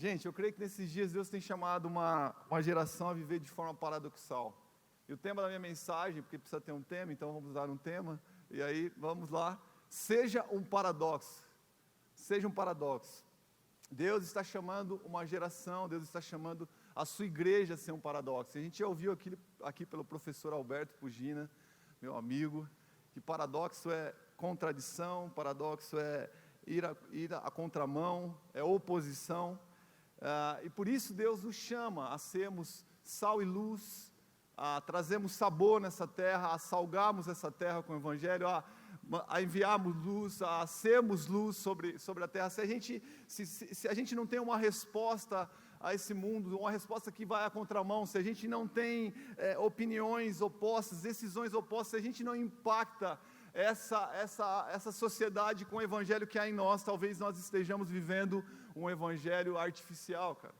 Gente, eu creio que nesses dias Deus tem chamado uma geração a viver de forma paradoxal. E o tema da minha mensagem, porque precisa ter um tema, então vamos usar um tema, e aí vamos lá. Seja um paradoxo. Seja um paradoxo. Deus está chamando uma geração, Deus está chamando a sua igreja a ser um paradoxo. A gente já ouviu aqui pelo professor Alberto Pugina, meu amigo, que paradoxo é contradição, paradoxo é ir à contramão, é oposição. E por isso Deus nos chama a sermos sal e luz, a trazermos sabor nessa terra, a salgarmos essa terra com o Evangelho, a enviarmos luz, a sermos luz sobre a terra. Se a gente não tem uma resposta a esse mundo, uma resposta que vai à contramão, se a gente não tem opiniões opostas, decisões opostas, se a gente não impacta essa sociedade com o Evangelho que há em nós, talvez nós estejamos vivendo um Evangelho artificial, cara.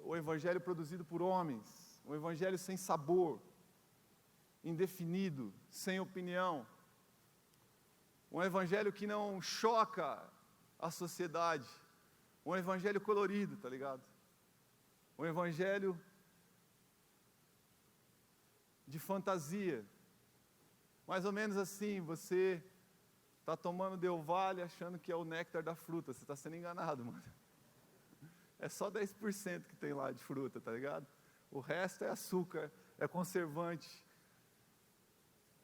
O Evangelho produzido por homens, um Evangelho sem sabor, indefinido, sem opinião, um Evangelho que não choca a sociedade, um Evangelho colorido, tá ligado? Um Evangelho de fantasia, mais ou menos assim, você está tomando Del Valle achando que é o néctar da fruta, você está sendo enganado, mano. É só 10% que tem lá de fruta, tá ligado? O resto é açúcar, é conservante.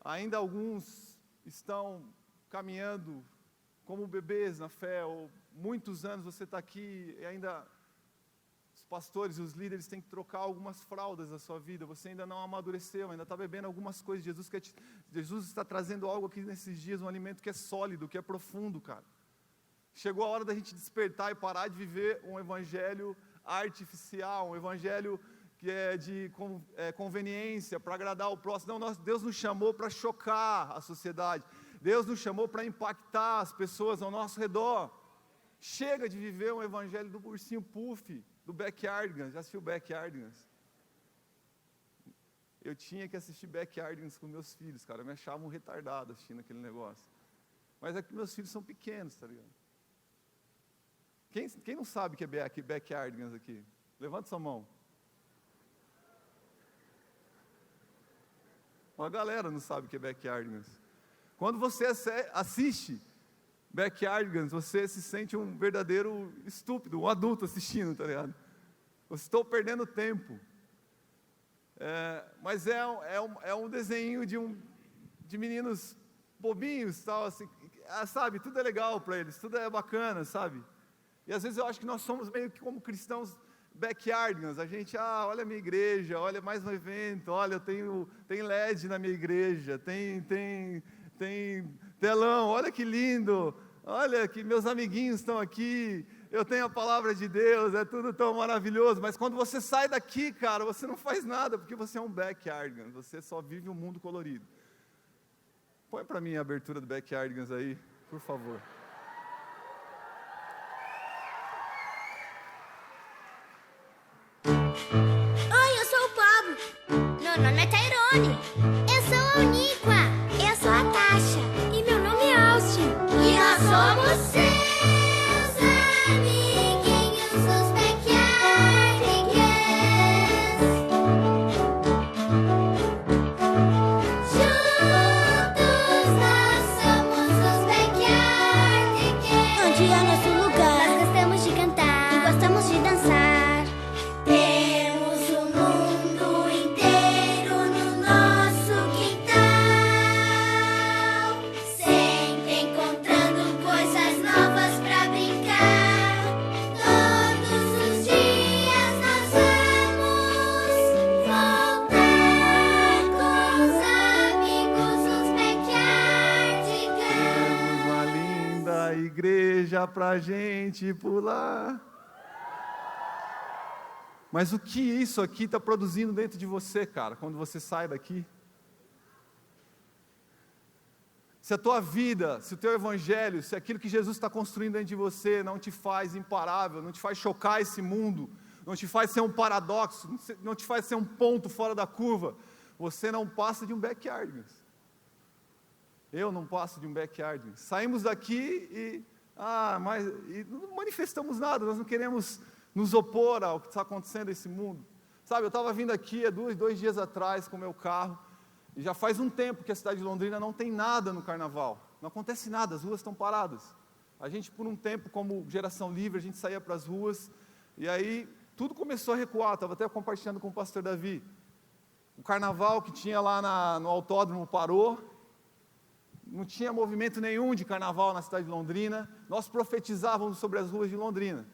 Ainda alguns estão caminhando como bebês na fé, ou muitos anos você está aqui e ainda os pastores e os líderes têm que trocar algumas fraldas da sua vida, você ainda não amadureceu, ainda está bebendo algumas coisas. Jesus está trazendo algo aqui nesses dias, um alimento que é sólido, que é profundo, cara. Chegou a hora da gente despertar e parar de viver um evangelho artificial, um evangelho que é de conveniência, para agradar o próximo. Não, Deus nos chamou para chocar a sociedade, Deus nos chamou para impactar as pessoas ao nosso redor. Chega de viver um evangelho do ursinho puff, do Backyardigans. Já assistiu Backyardigans? Eu tinha que assistir Backyardigans com meus filhos, cara, eu me achava um retardado assistindo aquele negócio. Mas é que meus filhos são pequenos, tá ligado? Quem não sabe que é Backyardigans aqui? Levanta sua mão. A galera não sabe o que é Backyardigans. Quando você assiste Backyardigans, você se sente um verdadeiro estúpido, um adulto assistindo, tá ligado? Você está perdendo tempo. Mas é um desenho de meninos bobinhos, tal, assim, sabe? Tudo é legal para eles, tudo é bacana, sabe? E às vezes eu acho que nós somos meio que como cristãos Backyardigans. A gente, olha a minha igreja, olha mais um evento, olha, tem LED na minha igreja, tem telão, olha que lindo, olha que meus amiguinhos estão aqui, eu tenho a palavra de Deus, é tudo tão maravilhoso. Mas quando você sai daqui, cara, você não faz nada, porque você é um Backyardigans, você só vive um mundo colorido. Põe para mim a abertura do Backyardigans aí, por favor. Oi, eu sou o Pablo. Meu nome é Tairone. Eu sou a Uniqua. Eu sou a Tasha. E meu nome é Austin. E nós somos seus amiguinhos, os Backyardigans. Juntos nós somos os Backyardigans. Onde é nosso lugar? Nós gostamos de cantar e gostamos de dançar. Pra gente pular. Mas o que isso aqui está produzindo dentro de você, cara, quando você sai daqui? Se a tua vida, se o teu evangelho, se aquilo que Jesus está construindo dentro de você não te faz imparável, não te faz chocar esse mundo, não te faz ser um paradoxo, não te faz ser um ponto fora da curva, você não passa de um Backyardigans. Eu não passo de um Backyardigans. Saímos daqui e Mas e não manifestamos nada, nós não queremos nos opor ao que está acontecendo nesse mundo. Sabe, eu estava vindo aqui há dois dias atrás com o meu carro, e já faz um tempo que a cidade de Londrina não tem nada no carnaval. Não acontece nada, as ruas estão paradas. A gente, por um tempo, como Geração Livre, a gente saía para as ruas, e aí tudo começou a recuar. Estava até compartilhando com o pastor Davi. O carnaval que tinha lá no autódromo parou, não tinha movimento nenhum de carnaval na cidade de Londrina. Nós profetizávamos sobre as ruas de Londrina.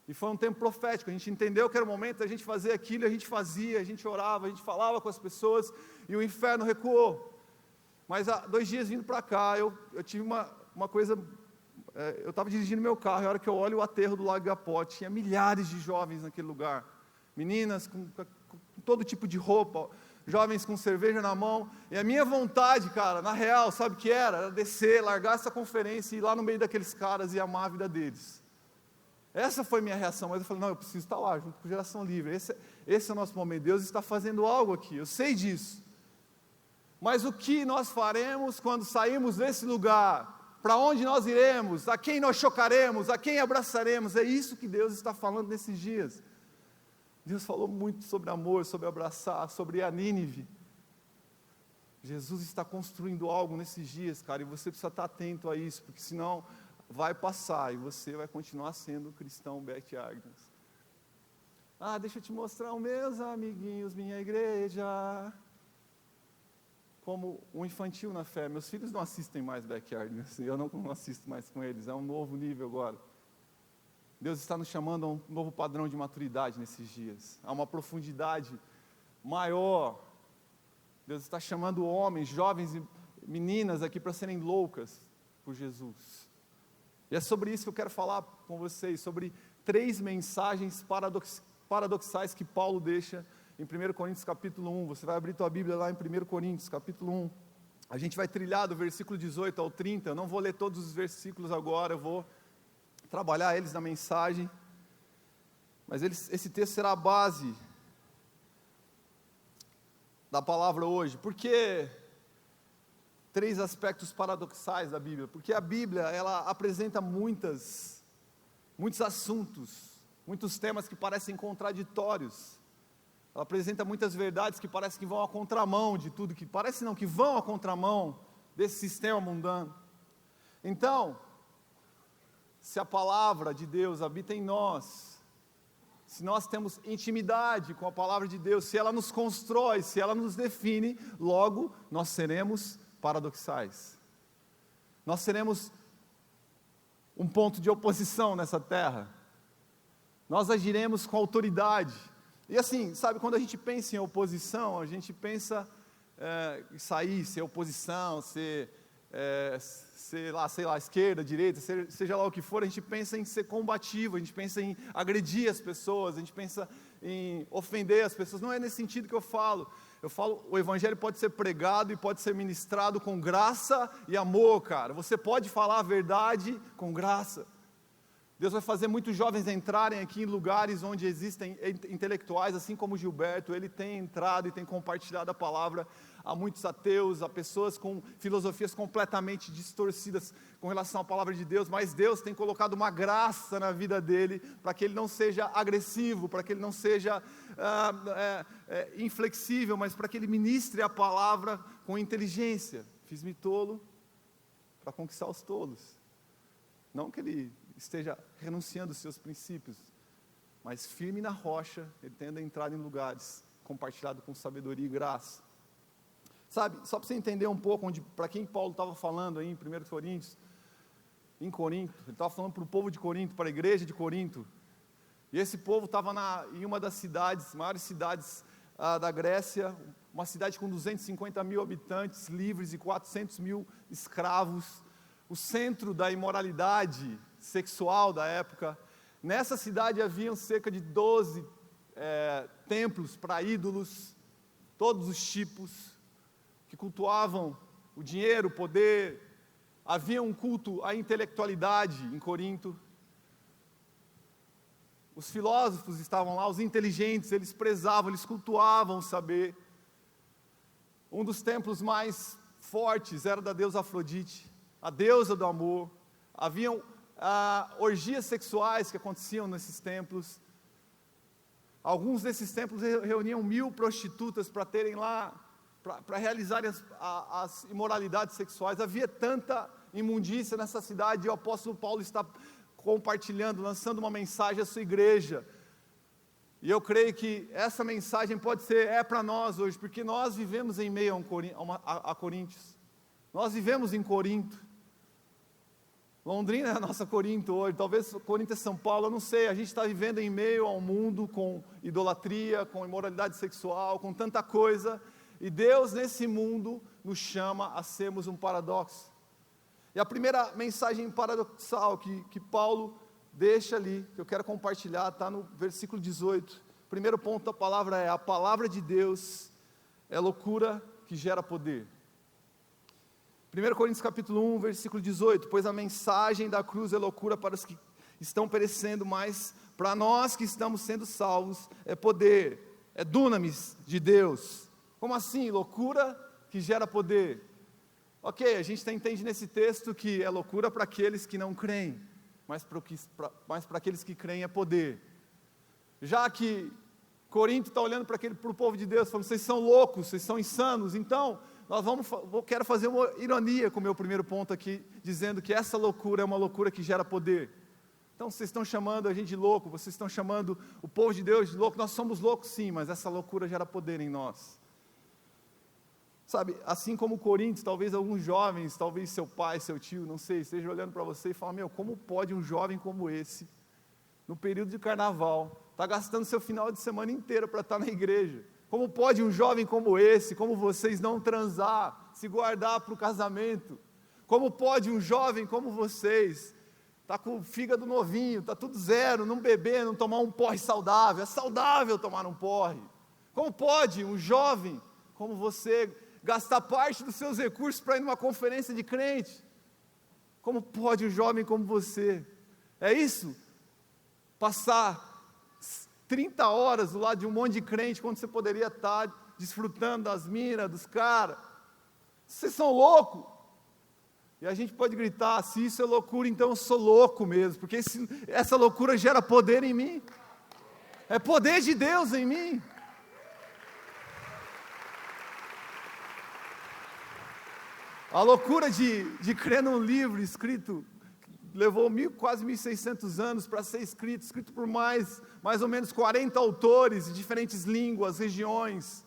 E foi um tempo profético, a gente entendeu que era o momento da gente fazer aquilo, a gente fazia, a gente orava, a gente falava com as pessoas, e o inferno recuou. Mas há 2 dias vindo para cá, eu tive uma coisa, eu estava dirigindo meu carro, e a hora que eu olho o aterro do Lago Igapó, tinha milhares de jovens naquele lugar, meninas com todo tipo de roupa, jovens com cerveja na mão, e a minha vontade, cara, na real, sabe o que era? Era descer, largar essa conferência, e ir lá no meio daqueles caras e amar a vida deles. Essa foi minha reação, mas eu falei, não, eu preciso estar lá, junto com Geração Livre, esse é o nosso momento, Deus está fazendo algo aqui, eu sei disso. Mas o que nós faremos quando sairmos desse lugar? Para onde nós iremos? A quem nós chocaremos? A quem abraçaremos? É isso que Deus está falando nesses dias. Deus falou muito sobre amor, sobre abraçar, sobre a Nínive. Jesus está construindo algo nesses dias, cara, e você precisa estar atento a isso, porque senão vai passar e você vai continuar sendo cristão backyarders. Deixa eu te mostrar os meus amiguinhos, minha igreja. Como um infantil na fé. Meus filhos não assistem mais backyarders, eu não assisto mais com eles, é um novo nível agora. Deus está nos chamando a um novo padrão de maturidade nesses dias, a uma profundidade maior. Deus está chamando homens, jovens e meninas aqui para serem loucas por Jesus. E é sobre isso que eu quero falar com vocês, sobre 3 mensagens paradoxais que Paulo deixa em 1 Coríntios capítulo 1, você vai abrir tua Bíblia lá em 1 Coríntios capítulo 1, a gente vai trilhar do versículo 18 ao 30, eu não vou ler todos os versículos agora, eu vou trabalhar eles na mensagem, mas esse texto será a base da palavra hoje. Por que 3 aspectos paradoxais da Bíblia? Porque a Bíblia, ela apresenta muitos assuntos, muitos temas que parecem contraditórios. Ela apresenta muitas verdades que parecem que vão à contramão de tudo, que vão à contramão desse sistema mundano. Então, se a palavra de Deus habita em nós, se nós temos intimidade com a palavra de Deus, se ela nos constrói, se ela nos define, logo nós seremos paradoxais. Nós seremos um ponto de oposição nessa terra. Nós agiremos com autoridade. E assim, sabe, quando a gente pensa em oposição, a gente pensa em sair, ser oposição, ser esquerda, direita, seja lá o que for, a gente pensa em ser combativo, a gente pensa em agredir as pessoas, a gente pensa em ofender as pessoas. Não é nesse sentido que eu falo. O evangelho pode ser pregado e pode ser ministrado com graça e amor, cara. Você pode falar a verdade com graça. Deus vai fazer muitos jovens entrarem aqui em lugares onde existem intelectuais, assim como Gilberto. Ele tem entrado e tem compartilhado a palavra a muitos ateus, a pessoas com filosofias completamente distorcidas com relação à palavra de Deus, mas Deus tem colocado uma graça na vida dele, para que ele não seja agressivo, para que ele não seja inflexível, mas para que ele ministre a palavra com inteligência. Fiz-me tolo para conquistar os tolos. Não que ele esteja renunciando aos seus princípios, mas firme na rocha, ele tende a entrar em lugares compartilhado com sabedoria e graça. Sabe, só para você entender um pouco para quem Paulo estava falando aí em 1 Coríntios, em Corinto, ele estava falando para o povo de Corinto, para a igreja de Corinto, e esse povo estava em uma das maiores cidades da Grécia, uma cidade com 250 mil habitantes livres e 400 mil escravos, o centro da imoralidade sexual da época. Nessa cidade haviam cerca de 12 templos para ídolos, todos os tipos, que cultuavam o dinheiro, o poder. Havia um culto à intelectualidade em Corinto. Os filósofos estavam lá, os inteligentes, eles prezavam, eles cultuavam o saber. Um dos templos mais fortes era da deusa Afrodite, a deusa do amor. Haviam orgias sexuais que aconteciam nesses templos. Alguns desses templos reuniam 1000 prostitutas para terem lá, para realizarem as imoralidades sexuais. Havia tanta imundícia nessa cidade, e o apóstolo Paulo está compartilhando, lançando uma mensagem à sua igreja. E eu creio que essa mensagem é para nós hoje, porque nós vivemos em meio a Coríntios. Nós vivemos em Corinto. Londrina é a nossa Corinto hoje, talvez Corinto é São Paulo, eu não sei. A gente está vivendo em meio a um mundo com idolatria, com imoralidade sexual, com tanta coisa. E Deus nesse mundo nos chama a sermos um paradoxo. E a primeira mensagem paradoxal que Paulo deixa ali, que eu quero compartilhar, está no versículo 18. O primeiro ponto da palavra é: a palavra de Deus é loucura que gera poder. 1 Coríntios capítulo 1, versículo 18, pois a mensagem da cruz é loucura para os que estão perecendo, mas para nós que estamos sendo salvos é poder, é dunamis de Deus. Como assim? Loucura que gera poder. Ok, a gente entende nesse texto que é loucura para aqueles que não creem, mas para aqueles que creem é poder. Já que Corinto está olhando para o povo de Deus, falando: vocês são loucos, vocês são insanos. Então, quero fazer uma ironia com o meu primeiro ponto aqui, dizendo que essa loucura é uma loucura que gera poder. Então, vocês estão chamando a gente de louco, vocês estão chamando o povo de Deus de louco. Nós somos loucos sim, mas essa loucura gera poder em nós. Sabe, assim como Coríntios, talvez alguns jovens, talvez seu pai, seu tio, não sei, esteja olhando para você e falando: como pode um jovem como esse, no período de carnaval, estar gastando seu final de semana inteiro para estar na igreja? Como pode um jovem como esse, como vocês, não transar, se guardar para o casamento? Como pode um jovem como vocês, estar com o fígado novinho, está tudo zero, não beber, não tomar um porre saudável? É saudável tomar um porre. Como pode um jovem como você gastar parte dos seus recursos para ir numa conferência de crente? Como pode um jovem como você? É isso? Passar 30 horas do lado de um monte de crente, quando você poderia estar desfrutando das minas, dos caras. Vocês são loucos. E a gente pode gritar: se isso é loucura, então eu sou louco mesmo, porque essa loucura gera poder em mim. É poder de Deus em mim. A loucura de crer num livro escrito, levou quase 1.600 anos para ser escrito por mais ou menos 40 autores de diferentes línguas, regiões,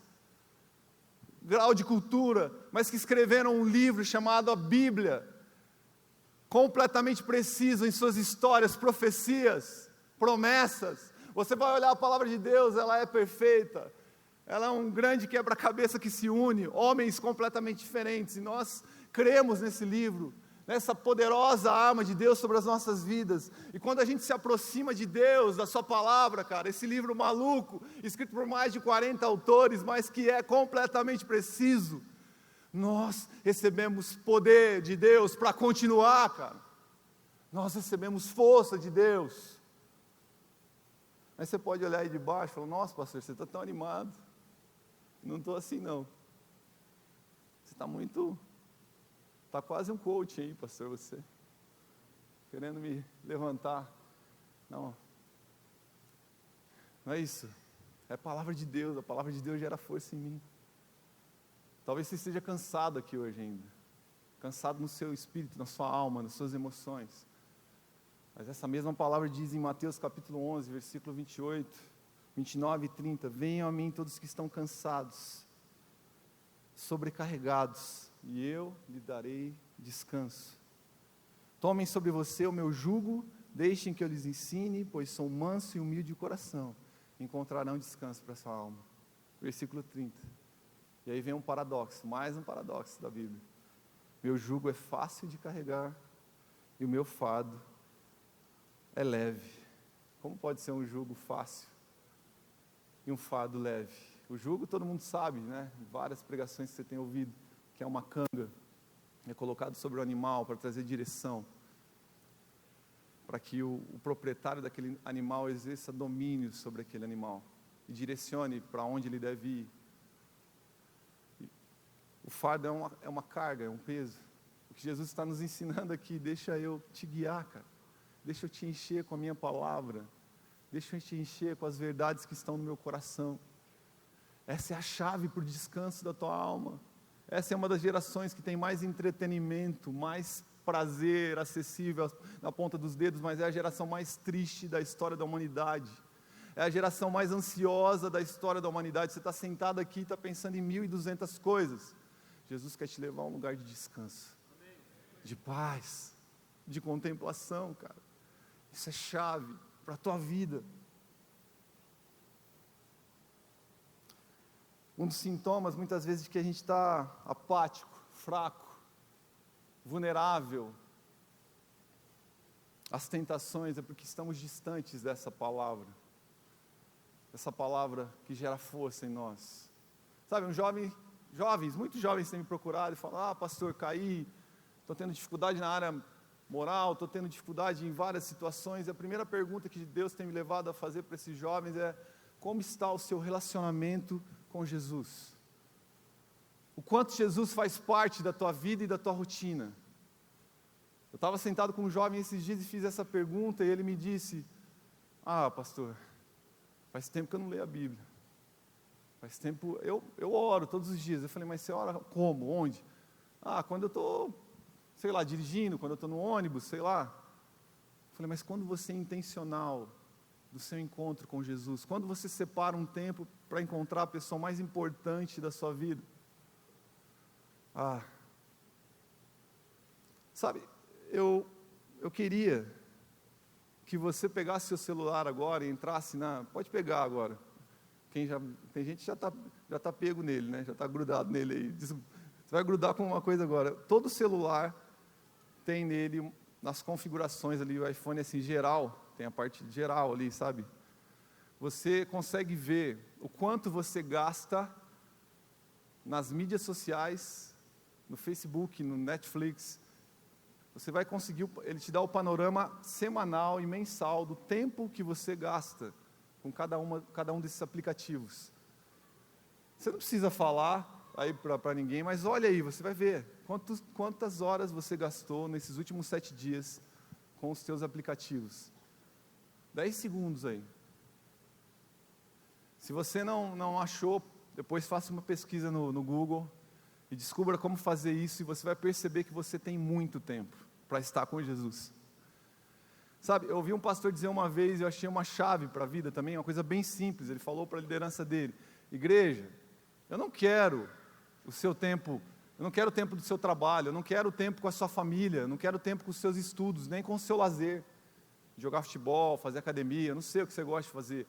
grau de cultura, mas que escreveram um livro chamado a Bíblia, completamente preciso em suas histórias, profecias, promessas. Você vai olhar a palavra de Deus, ela é perfeita, ela é um grande quebra-cabeça que se une, homens completamente diferentes, e nós cremos nesse livro, nessa poderosa arma de Deus sobre as nossas vidas. E quando a gente se aproxima de Deus, da sua palavra, cara, esse livro maluco, escrito por mais de 40 autores, mas que é completamente preciso, nós recebemos poder de Deus para continuar, cara. Nós recebemos força de Deus. Aí você pode olhar aí de baixo e falar: nossa, pastor, você está tão animado. Não estou assim não. Você está quase um coach aí, pastor, você, querendo me levantar. Não é isso, é a palavra de Deus, a palavra de Deus gera força em mim. Talvez você esteja cansado aqui hoje ainda, cansado no seu espírito, na sua alma, nas suas emoções, mas essa mesma palavra diz em Mateus capítulo 11, versículo 28, 29 e 30, venham a mim todos que estão cansados, sobrecarregados, e eu lhe darei descanso. Tomem sobre você o meu jugo, deixem que eu lhes ensine, pois sou manso e humilde de coração, encontrarão descanso para a sua alma. Versículo 30, e aí vem um paradoxo, mais um paradoxo da Bíblia: meu jugo é fácil de carregar, e o meu fardo é leve. Como pode ser um jugo fácil e um fardo leve? O jugo todo mundo sabe, né? Várias pregações que você tem ouvido, que é uma canga, é colocado sobre o animal para trazer direção, para que o proprietário daquele animal exerça domínio sobre aquele animal e direcione para onde ele deve ir. O fardo é uma carga, é um peso. O que Jesus está nos ensinando aqui: deixa eu te guiar, cara. deixa eu te encher com a minha palavra, deixa eu te encher com as verdades que estão no meu coração. Essa é a chave para o descanso da tua alma. Essa é uma das gerações que tem mais entretenimento, mais prazer acessível na ponta dos dedos, mas é a geração mais triste da história da humanidade. É a geração mais ansiosa da história da humanidade. Você está sentado aqui e está pensando em 1.200 coisas. Jesus quer te levar a um lugar de descanso, de paz, de contemplação, cara. Isso é chave para a tua vida. Um dos sintomas, muitas vezes, de que a gente está apático, fraco, vulnerável às tentações, é porque estamos distantes dessa palavra. Essa palavra que gera força em nós. Sabe, muitos jovens têm me procurado e falam, pastor, caí, estou tendo dificuldade na área moral, estou tendo dificuldade em várias situações. E a primeira pergunta que Deus tem me levado a fazer para esses jovens é, como está o seu relacionamento com Jesus? O quanto Jesus faz parte da tua vida e da tua rotina? Eu estava sentado com um jovem esses dias e fiz essa pergunta e ele me disse, pastor, faz tempo que eu não leio a Bíblia. Faz tempo, eu oro todos os dias. Eu falei, mas você ora como? Onde? Quando eu estou, dirigindo, quando eu estou no ônibus, sei lá. Eu falei, mas quando você é intencional do seu encontro com Jesus, quando você separa um tempo para encontrar a pessoa mais importante da sua vida? Sabe, eu queria que você pegasse seu celular agora e entrasse pode pegar agora, tem gente que já está pego nele, né? Já está grudado nele aí, você vai grudar com uma coisa agora, todo celular tem nele, nas configurações ali, o iPhone assim, geral, tem a parte geral ali, sabe? Você consegue ver o quanto você gasta nas mídias sociais, no Facebook, no Netflix. Você vai conseguir, ele te dá o panorama semanal e mensal do tempo que você gasta com cada um desses aplicativos. Você não precisa falar aí para ninguém, mas olha aí, você vai ver quantas horas você gastou nesses últimos 7 dias com os seus aplicativos. 10 segundos aí. Se você não achou, depois faça uma pesquisa no Google e descubra como fazer isso, e você vai perceber que você tem muito tempo para estar com Jesus. Sabe, eu ouvi um pastor dizer uma vez, eu achei uma chave para a vida também, uma coisa bem simples. Ele falou para a liderança dele, igreja, eu não quero o seu tempo, eu não quero o tempo do seu trabalho, eu não quero o tempo com a sua família, eu não quero o tempo com os seus estudos, nem com o seu lazer, jogar futebol, fazer academia, eu não sei o que você gosta de fazer.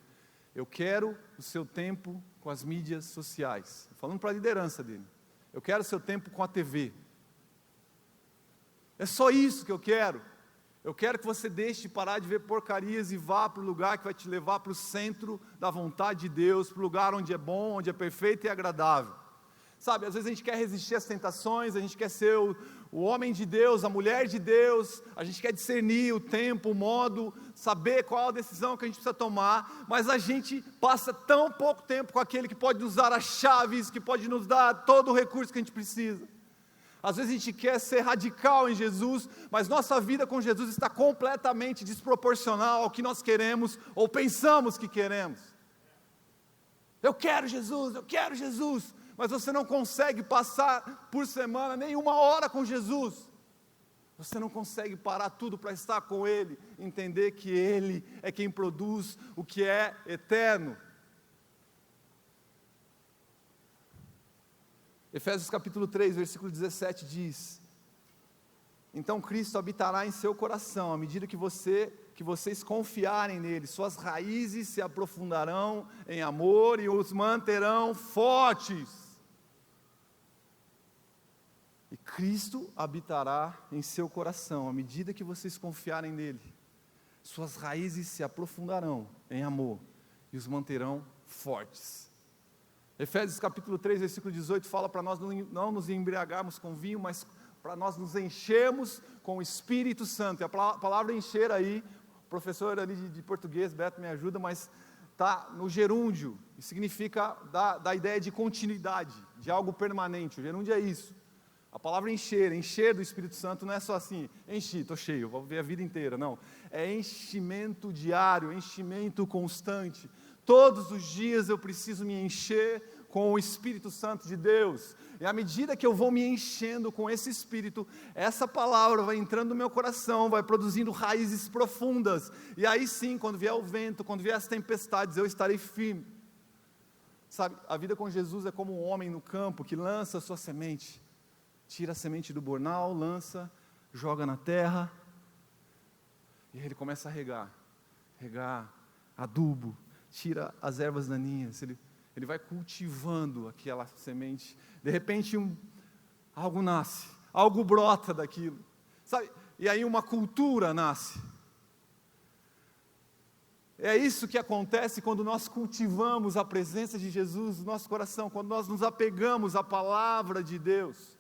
Eu quero o seu tempo com as mídias sociais. Falando para a liderança dele, eu quero o seu tempo com a TV. É só isso que eu quero. Eu quero que você deixe de parar de ver porcarias e vá para o lugar que vai te levar para o centro da vontade de Deus, para o lugar onde é bom, onde é perfeito e agradável. Sabe, às vezes a gente quer resistir às tentações, a gente quer ser o homem de Deus, a mulher de Deus, a gente quer discernir o tempo, o modo, saber qual a decisão que a gente precisa tomar, mas a gente passa tão pouco tempo com aquele que pode nos dar as chaves, que pode nos dar todo o recurso que a gente precisa. Às vezes a gente quer ser radical em Jesus, mas nossa vida com Jesus está completamente desproporcional ao que nós queremos ou pensamos que queremos. Eu quero Jesus, mas você não consegue passar por semana nem 1 hora com Jesus. Você não consegue parar tudo para estar com Ele, entender que Ele é quem produz o que é eterno. Efésios capítulo 3, versículo 17 diz: então Cristo habitará em seu coração, à medida que vocês confiarem nele, suas raízes se aprofundarão em amor e os manterão fortes. E Cristo habitará em seu coração, à medida que vocês confiarem nele, suas raízes se aprofundarão em amor e os manterão fortes. Efésios capítulo 3, versículo 18 fala para nós não nos embriagarmos com vinho, mas para nós nos enchermos com o Espírito Santo. E a palavra encher aí, o professor ali de português, Beto, me ajuda, mas está no gerúndio, e significa da ideia de continuidade, de algo permanente. O gerúndio é isso. A palavra encher do Espírito Santo não é só assim, enchi, estou cheio, vou viver a vida inteira, não. É enchimento diário, enchimento constante. Todos os dias eu preciso me encher com o Espírito Santo de Deus. E à medida que eu vou me enchendo com esse Espírito, essa palavra vai entrando no meu coração, vai produzindo raízes profundas. E aí sim, quando vier o vento, quando vier as tempestades, eu estarei firme. Sabe, a vida com Jesus é como um homem no campo que lança a sua semente. Tira a semente do bornal, lança, joga na terra, e ele começa a regar, adubo, tira as ervas daninhas, ele vai cultivando aquela semente, de repente algo nasce, algo brota daquilo, sabe? E aí uma cultura nasce. É isso que acontece quando nós cultivamos a presença de Jesus no nosso coração, quando nós nos apegamos à palavra de Deus.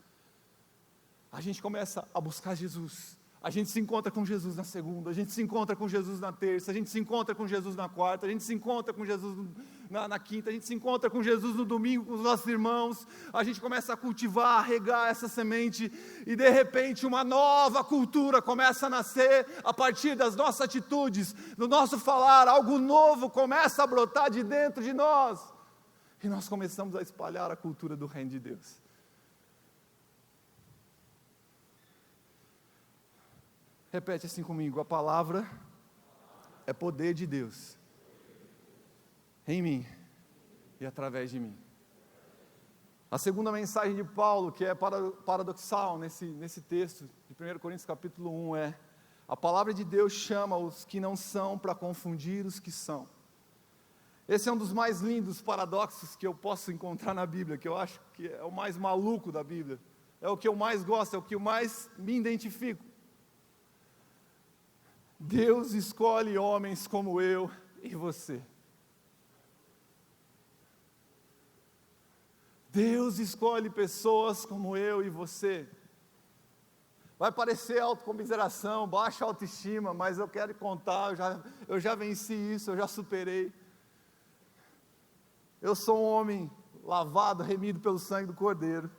A gente começa a buscar Jesus, a gente se encontra com Jesus na segunda, a gente se encontra com Jesus na terça, a gente se encontra com Jesus na quarta, a gente se encontra com Jesus na quinta, a gente se encontra com Jesus no domingo com os nossos irmãos, a gente começa a cultivar, a regar essa semente, e de repente uma nova cultura começa a nascer a partir das nossas atitudes, do nosso falar, algo novo começa a brotar de dentro de nós, e nós começamos a espalhar a cultura do reino de Deus. Repete assim comigo: a palavra é poder de Deus em mim e através de mim. A segunda mensagem de Paulo, que é paradoxal nesse texto de 1 Coríntios capítulo 1, é: a palavra de Deus chama os que não são para confundir os que são. Esse é um dos mais lindos paradoxos que eu posso encontrar na Bíblia, que eu acho que é o mais maluco da Bíblia, é o que eu mais gosto, é o que eu mais me identifico. Deus escolhe homens como eu e você. Deus escolhe pessoas como eu e você. Vai parecer autocomiseração, baixa autoestima, mas eu quero contar, eu já venci isso, eu já superei. Eu sou um homem lavado, remido pelo sangue do Cordeiro.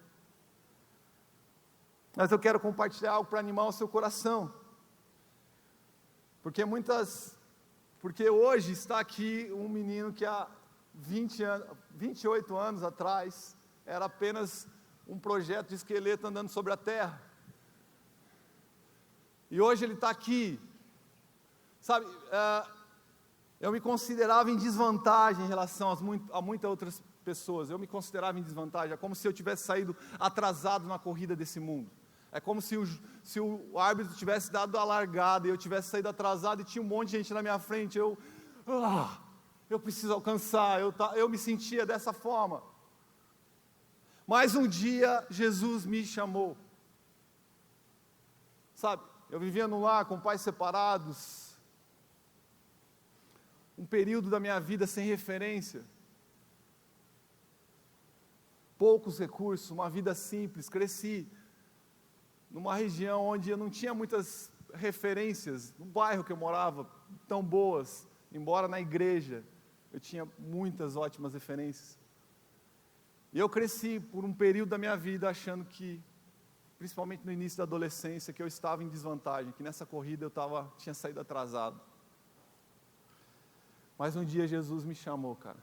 Mas eu quero compartilhar algo para animar o seu coração. Porque hoje está aqui um menino que há 28 anos atrás era apenas um projeto de esqueleto andando sobre a terra. E hoje ele está aqui. Sabe, eu me considerava em desvantagem em relação a muitas outras pessoas. Eu me considerava em desvantagem. É como se eu tivesse saído atrasado na corrida desse mundo. É como se o árbitro tivesse dado a largada e eu tivesse saído atrasado e tinha um monte de gente na minha frente. Eu preciso alcançar, eu me sentia dessa forma. Mas um dia Jesus me chamou. Sabe, eu vivia num lar com pais separados, um período da minha vida sem referência, poucos recursos, uma vida simples, cresci numa região onde eu não tinha muitas referências, no bairro que eu morava, tão boas, embora na igreja eu tinha muitas ótimas referências. E eu cresci por um período da minha vida achando que, principalmente no início da adolescência, que eu estava em desvantagem, que nessa corrida eu tinha saído atrasado. Mas um dia Jesus me chamou, cara.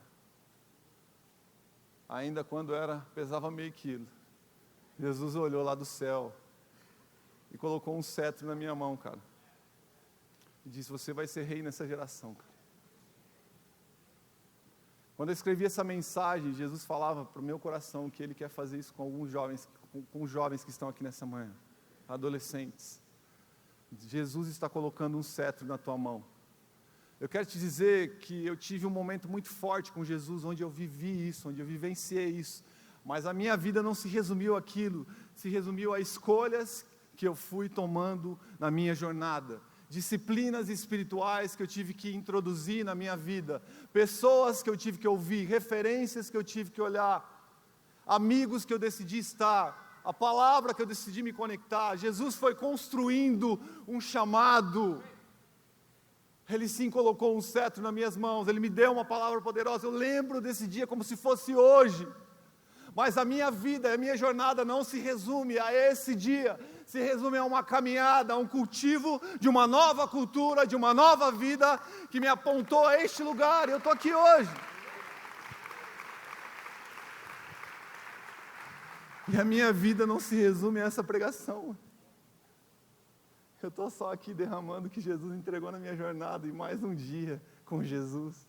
Ainda quando pesava meio quilo. Jesus olhou lá do céu e colocou um cetro na minha mão, cara. E disse: você vai ser rei nessa geração, cara. Quando eu escrevi essa mensagem, Jesus falava para o meu coração que Ele quer fazer isso com alguns jovens, com os jovens que estão aqui nessa manhã, adolescentes. Jesus está colocando um cetro na tua mão. Eu quero te dizer que eu tive um momento muito forte com Jesus, onde eu vivi isso, onde eu vivenciei isso. Mas a minha vida não se resumiu àquilo, se resumiu a escolhas que eu fui tomando na minha jornada, disciplinas espirituais que eu tive que introduzir na minha vida, pessoas que eu tive que ouvir, referências que eu tive que olhar, amigos que eu decidi estar, a palavra que eu decidi me conectar. Jesus foi construindo um chamado. Ele sim colocou um cetro nas minhas mãos, Ele me deu uma palavra poderosa. Eu lembro desse dia como se fosse hoje. Mas a minha vida, a minha jornada não se resume a esse dia, se resume a uma caminhada, a um cultivo de uma nova cultura, de uma nova vida que me apontou a este lugar. Eu estou aqui hoje. E a minha vida não se resume a essa pregação. Eu estou só aqui derramando o que Jesus entregou na minha jornada, e mais um dia com Jesus.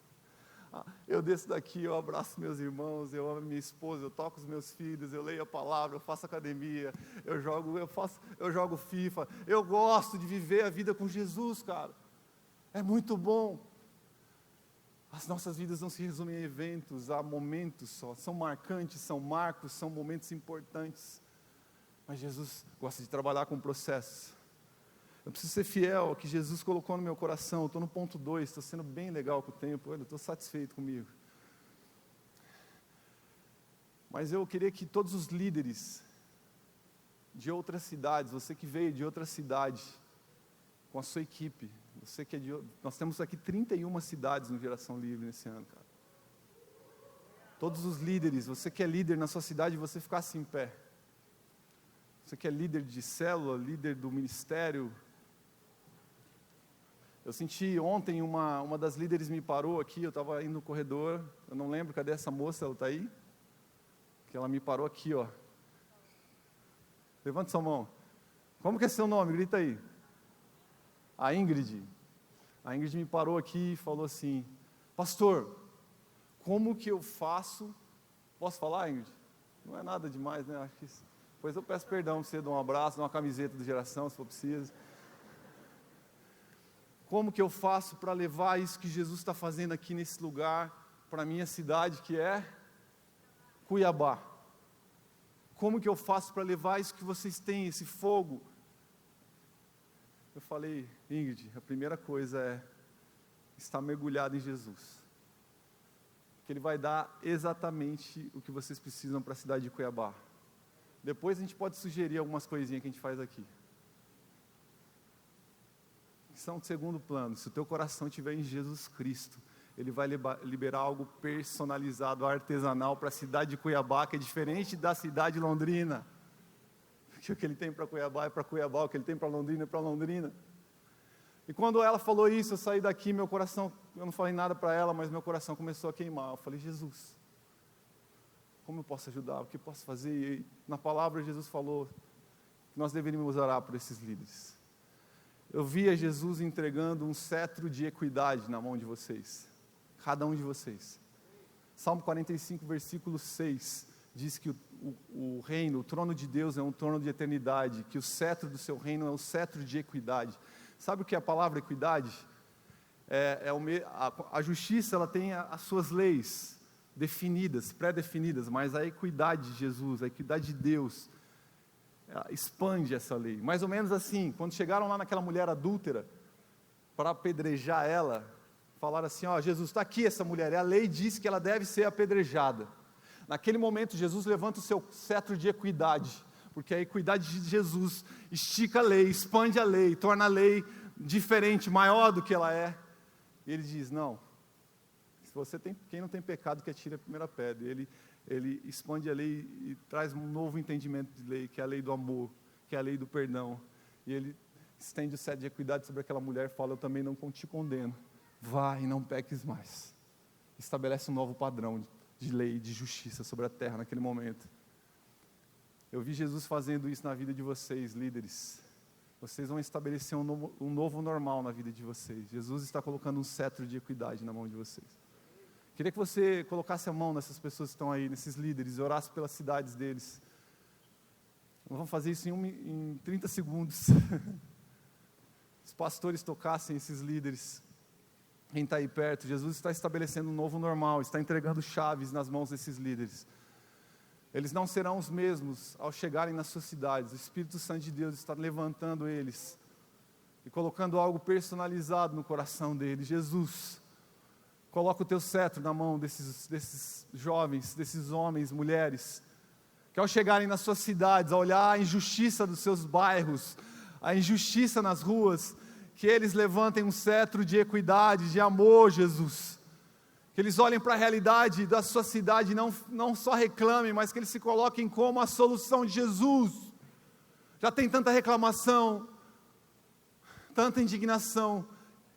Eu desço daqui, eu abraço meus irmãos, eu amo minha esposa, eu toco os meus filhos, eu leio a palavra, eu faço academia, eu jogo FIFA. Eu gosto de viver a vida com Jesus, cara. É muito bom. As nossas vidas não se resumem a eventos, a momentos só. São marcantes, são marcos, são momentos importantes. Mas Jesus gosta de trabalhar com processos. Eu preciso ser fiel ao que Jesus colocou no meu coração. Eu estou no ponto 2, estou sendo bem legal com o tempo. Olha, estou satisfeito comigo. Mas eu queria que todos os líderes de outras cidades, você que veio de outra cidade, com a sua equipe, você que é nós temos aqui 31 cidades no Geração Livre nesse ano, cara. Todos os líderes, você que é líder na sua cidade, você ficasse em pé. Você que é líder de célula, líder do ministério. Eu senti ontem, uma das líderes me parou aqui, eu estava indo no corredor, eu não lembro, cadê essa moça, ela está aí? Que ela me parou aqui, ó. Levanta sua mão. Como que é seu nome? Grita aí. A Ingrid. A Ingrid me parou aqui e falou assim: pastor, como que eu faço? Posso falar, Ingrid? Não é nada demais, né? Acho que isso. Depois eu peço perdão para você, dar um abraço, dar uma camiseta do Geração, se for preciso. Como que eu faço para levar isso que Jesus está fazendo aqui nesse lugar, para a minha cidade, que é Cuiabá? Como que eu faço para levar isso que vocês têm, esse fogo? Eu falei: Ingrid, a primeira coisa é estar mergulhado em Jesus. Que Ele vai dar exatamente o que vocês precisam para a cidade de Cuiabá. Depois a gente pode sugerir algumas coisinhas que a gente faz aqui. São de segundo plano. Se o teu coração estiver em Jesus Cristo, Ele vai liberar algo personalizado, artesanal para a cidade de Cuiabá, que é diferente da cidade de Londrina. Porque o que Ele tem para Cuiabá é para Cuiabá, o que Ele tem para Londrina é para Londrina. E quando ela falou isso, eu saí daqui, meu coração, eu não falei nada para ela, mas meu coração começou a queimar. Eu falei: Jesus, como eu posso ajudar? O que eu posso fazer? E na palavra Jesus falou que nós deveríamos orar por esses líderes. Eu via Jesus entregando um cetro de equidade na mão de vocês, cada um de vocês. Salmo 45, versículo 6, diz que o reino, o trono de Deus é um trono de eternidade, que o cetro do seu reino é um cetro de equidade. Sabe o que é a palavra equidade? A justiça, ela tem as suas leis definidas, pré-definidas, mas a equidade de Jesus, a equidade de Deus, expande essa lei. Mais ou menos assim, quando chegaram lá naquela mulher adúltera, para apedrejar ela, falaram assim: ó, Jesus, está aqui essa mulher, e a lei diz que ela deve ser apedrejada. Naquele momento, Jesus levanta o seu cetro de equidade, porque a equidade de Jesus estica a lei, expande a lei, torna a lei diferente, maior do que ela é. E Ele diz: não, quem não tem pecado que atire a primeira pedra. Ele expande a lei e traz um novo entendimento de lei, que é a lei do amor, que é a lei do perdão. E Ele estende o cetro de equidade sobre aquela mulher e fala: eu também não te condeno, vá e não peques mais. Estabelece um novo padrão de lei, de justiça sobre a terra naquele momento. Eu vi Jesus fazendo isso na vida de vocês, líderes. Vocês vão estabelecer um novo normal na vida de vocês. Jesus está colocando um cetro de equidade na mão de vocês. Queria que você colocasse a mão nessas pessoas que estão aí, nesses líderes, e orasse pelas cidades deles. Vamos fazer isso em 30 segundos. Os pastores tocassem esses líderes. Quem está aí perto, Jesus está estabelecendo um novo normal, está entregando chaves nas mãos desses líderes. Eles não serão os mesmos ao chegarem nas suas cidades. O Espírito Santo de Deus está levantando eles e colocando algo personalizado no coração deles. Jesus, coloca o teu cetro na mão desses jovens, desses homens, mulheres, que ao chegarem nas suas cidades, a olhar a injustiça dos seus bairros, a injustiça nas ruas, que eles levantem um cetro de equidade, de amor, Jesus. Que eles olhem para a realidade da sua cidade e não só reclamem, mas que eles se coloquem como a solução de Jesus. Já tem tanta reclamação, tanta indignação,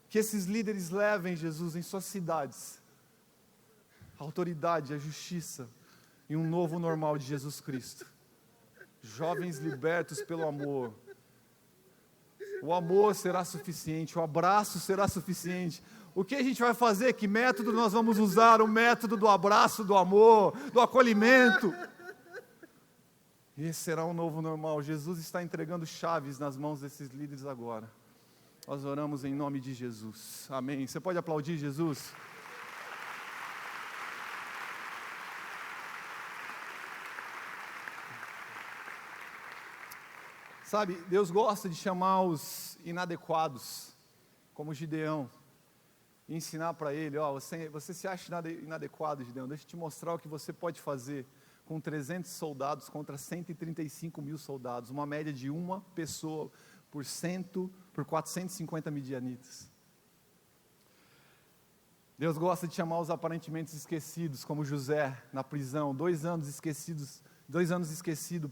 que esses líderes levem Jesus em suas cidades, a autoridade, a justiça e um novo normal de Jesus Cristo. Jovens libertos pelo amor. O amor será suficiente, o abraço será suficiente. O que a gente vai fazer? Que método nós vamos usar? O método do abraço, do amor, do acolhimento. E esse será um novo normal. Jesus está entregando chaves nas mãos desses líderes agora. Nós oramos em nome de Jesus. Amém. Você pode aplaudir Jesus? Sabe, Deus gosta de chamar os inadequados, como Gideão, e ensinar para ele, você se acha inadequado, Gideão, deixa eu te mostrar o que você pode fazer com 300 soldados contra 135 mil soldados, uma média de uma pessoa por 450 midianitas. Deus gosta de chamar os aparentemente esquecidos, como José, na prisão, 2 anos esquecido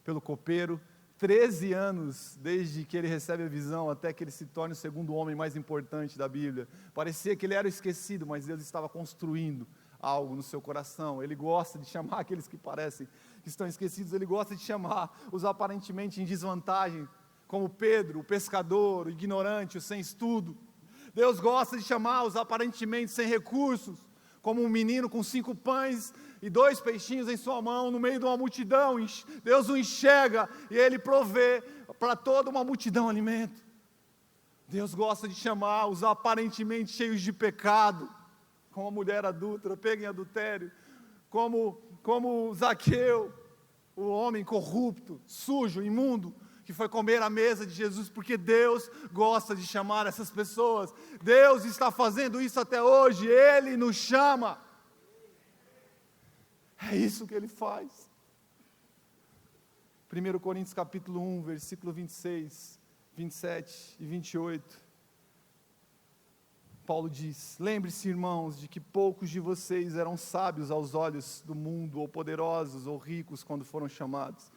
pelo copeiro, 13 anos desde que ele recebe a visão até que ele se torne o segundo homem mais importante da Bíblia. Parecia que ele era esquecido, mas Deus estava construindo algo no seu coração. Ele gosta de chamar aqueles que parecem que estão esquecidos, ele gosta de chamar os aparentemente em desvantagem, como Pedro, o pescador, o ignorante, o sem estudo. Deus gosta de chamar os aparentemente sem recursos, como um menino com 5 pães e 2 peixinhos em sua mão, no meio de uma multidão. Deus o enxerga e Ele provê para toda uma multidão alimento. Deus gosta de chamar os aparentemente cheios de pecado, como a mulher adúltera, pega em adultério, como Zaqueu, o homem corrupto, sujo, imundo, que foi comer à mesa de Jesus, porque Deus gosta de chamar essas pessoas. Deus está fazendo isso até hoje, Ele nos chama. É isso que Ele faz. 1 Coríntios capítulo 1, versículo 26, 27 e 28. Paulo diz: lembre-se, irmãos, de que poucos de vocês eram sábios aos olhos do mundo, ou poderosos, ou ricos, quando foram chamados.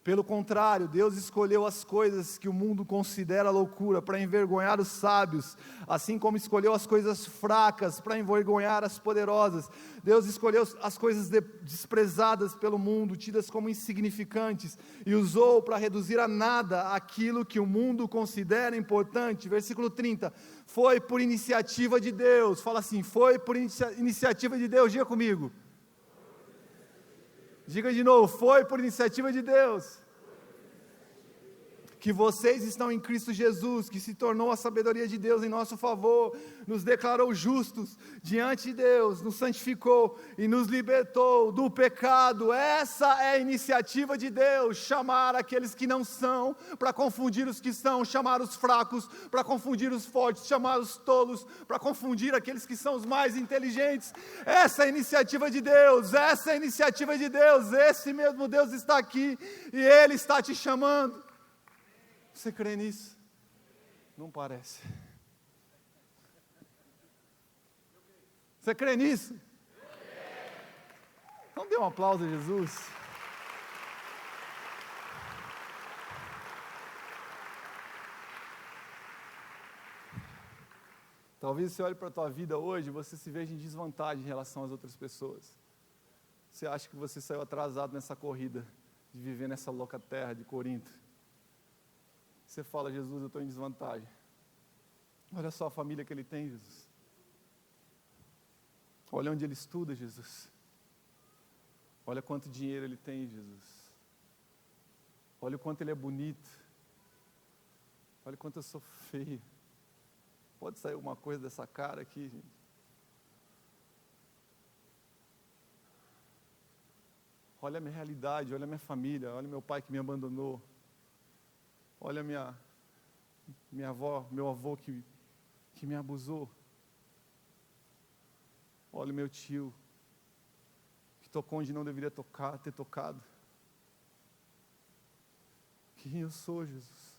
Pelo contrário, Deus escolheu as coisas que o mundo considera loucura para envergonhar os sábios, assim como escolheu as coisas fracas para envergonhar as poderosas. Deus escolheu as coisas desprezadas pelo mundo, tidas como insignificantes, e usou para reduzir a nada aquilo que o mundo considera importante. Versículo 30, foi por iniciativa de Deus. Fala assim, foi por iniciativa de Deus. Diga comigo. Diga de novo, foi por iniciativa de Deus que vocês estão em Cristo Jesus, que se tornou a sabedoria de Deus em nosso favor, nos declarou justos diante de Deus, nos santificou e nos libertou do pecado. Essa é a iniciativa de Deus, chamar aqueles que não são, para confundir os que são, chamar os fracos, para confundir os fortes, chamar os tolos, para confundir aqueles que são os mais inteligentes. Essa é a iniciativa de Deus, essa é a iniciativa de Deus, esse mesmo Deus está aqui, e Ele está te chamando. Você crê nisso? Não parece. Você crê nisso? Então dê um aplauso a Jesus. Talvez você olhe para a tua vida hoje e você se veja em desvantagem em relação às outras pessoas. Você acha que você saiu atrasado nessa corrida de viver nessa louca terra de Corinto. Você fala, Jesus, eu estou em desvantagem. Olha só a família que ele tem, Jesus. Olha onde ele estuda, Jesus. Olha quanto dinheiro ele tem, Jesus. Olha o quanto ele é bonito. Olha o quanto eu sou feio. Pode sair alguma coisa dessa cara aqui, gente? Olha a minha realidade, olha a minha família, olha meu pai que me abandonou. Olha minha avó, meu avô que me abusou. Olha o meu tio, que tocou onde não deveria ter tocado. Quem eu sou, Jesus?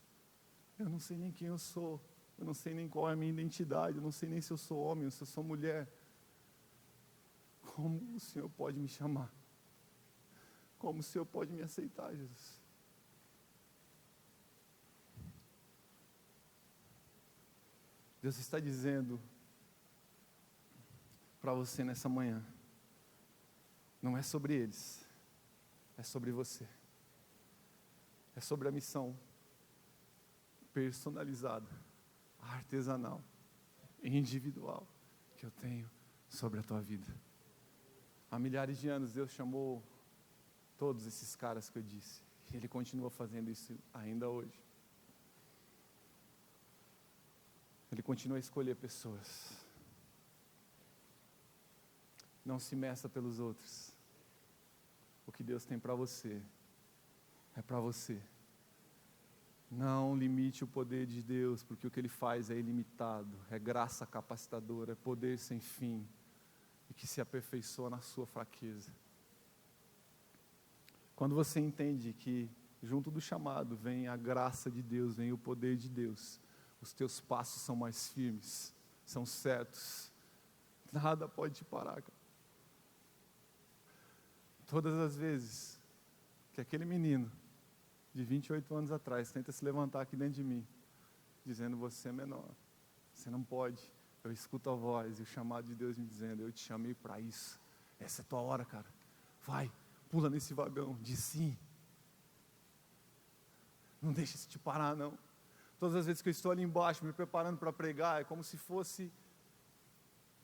Eu não sei nem quem eu sou. Eu não sei nem qual é a minha identidade. Eu não sei nem se eu sou homem ou se eu sou mulher. como o Senhor pode me chamar? Como o Senhor pode me aceitar, Jesus? Deus está dizendo para você nessa manhã, não é sobre eles, é sobre você. É sobre a missão personalizada, artesanal, individual que eu tenho sobre a tua vida. Há milhares de anos Deus chamou todos esses caras que eu disse, e Ele continua fazendo isso ainda hoje. Ele continua a escolher pessoas. Não se meça pelos outros. O que Deus tem para você é para você. Não limite o poder de Deus, porque o que Ele faz é ilimitado, é graça capacitadora, é poder sem fim, e que se aperfeiçoa na sua fraqueza. Quando você entende que junto do chamado vem a graça de Deus, vem o poder de Deus, os teus passos são mais firmes, são certos, nada pode te parar, cara. Todas as vezes que aquele menino de 28 anos atrás tenta se levantar aqui dentro de mim, dizendo: você é menor, você não pode, eu escuto a voz e o chamado de Deus me dizendo: eu te chamei para isso, essa é a tua hora, cara, vai, pula nesse vagão, diz sim, não deixa isso te parar não. Todas as vezes que eu estou ali embaixo me preparando para pregar, é como se fosse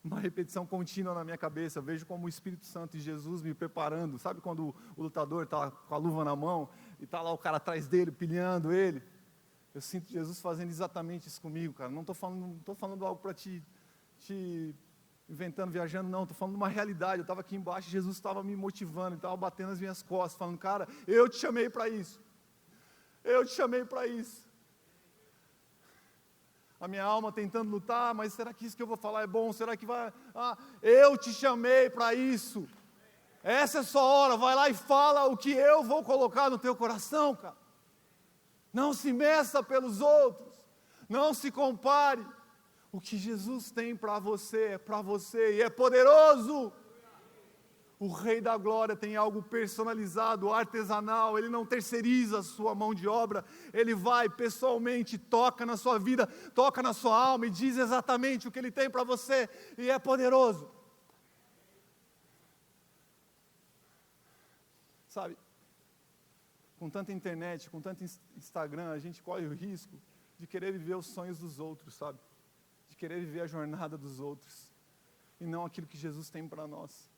uma repetição contínua na minha cabeça. Eu vejo como o Espírito Santo e Jesus me preparando. Sabe quando o lutador está com a luva na mão e está lá o cara atrás dele, pilhando ele? Eu sinto Jesus fazendo exatamente isso comigo, cara. Não estou falando algo para te inventando, viajando, não. Estou falando de uma realidade. Eu estava aqui embaixo e Jesus estava me motivando, estava batendo as minhas costas, falando: cara, eu te chamei para isso. Eu te chamei para isso. A minha alma tentando lutar, mas será que isso que eu vou falar é bom? Será que vai... eu te chamei para isso. Essa é a sua hora, vai lá e fala o que eu vou colocar no teu coração, cara. Não se meça pelos outros, não se compare. O que Jesus tem para você é para você e é poderoso. O Rei da Glória tem algo personalizado, artesanal, Ele não terceiriza a sua mão de obra, Ele vai pessoalmente, toca na sua vida, toca na sua alma e diz exatamente o que Ele tem para você, e é poderoso. Sabe, com tanta internet, com tanto Instagram, a gente corre o risco de querer viver os sonhos dos outros, sabe? De querer viver a jornada dos outros, e não aquilo que Jesus tem para nós.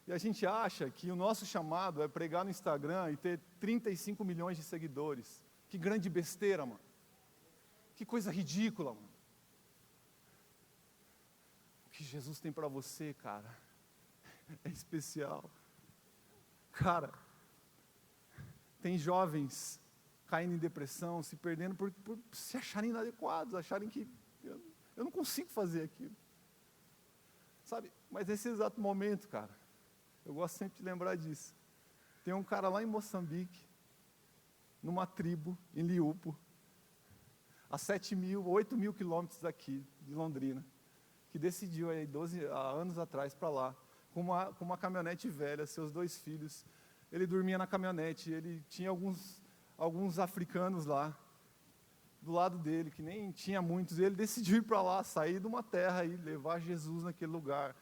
E a gente acha que o nosso chamado é pregar no Instagram e ter 35 milhões de seguidores. Que grande besteira, mano. Que coisa ridícula, mano. O que Jesus tem para você, cara, é especial. Cara, tem jovens caindo em depressão, se perdendo por se acharem inadequados, acharem que eu não consigo fazer aquilo. Sabe, mas nesse exato momento, cara, eu gosto sempre de lembrar disso. Tem um cara lá em Moçambique, numa tribo, em Liupo, a 8 mil quilômetros daqui, de Londrina, que decidiu aí 12 anos atrás para lá, com uma caminhonete velha, seus 2 filhos. Ele dormia na caminhonete, ele tinha alguns africanos lá, do lado dele, que nem tinha muitos, e ele decidiu ir para lá, sair de uma terra e levar Jesus naquele lugar,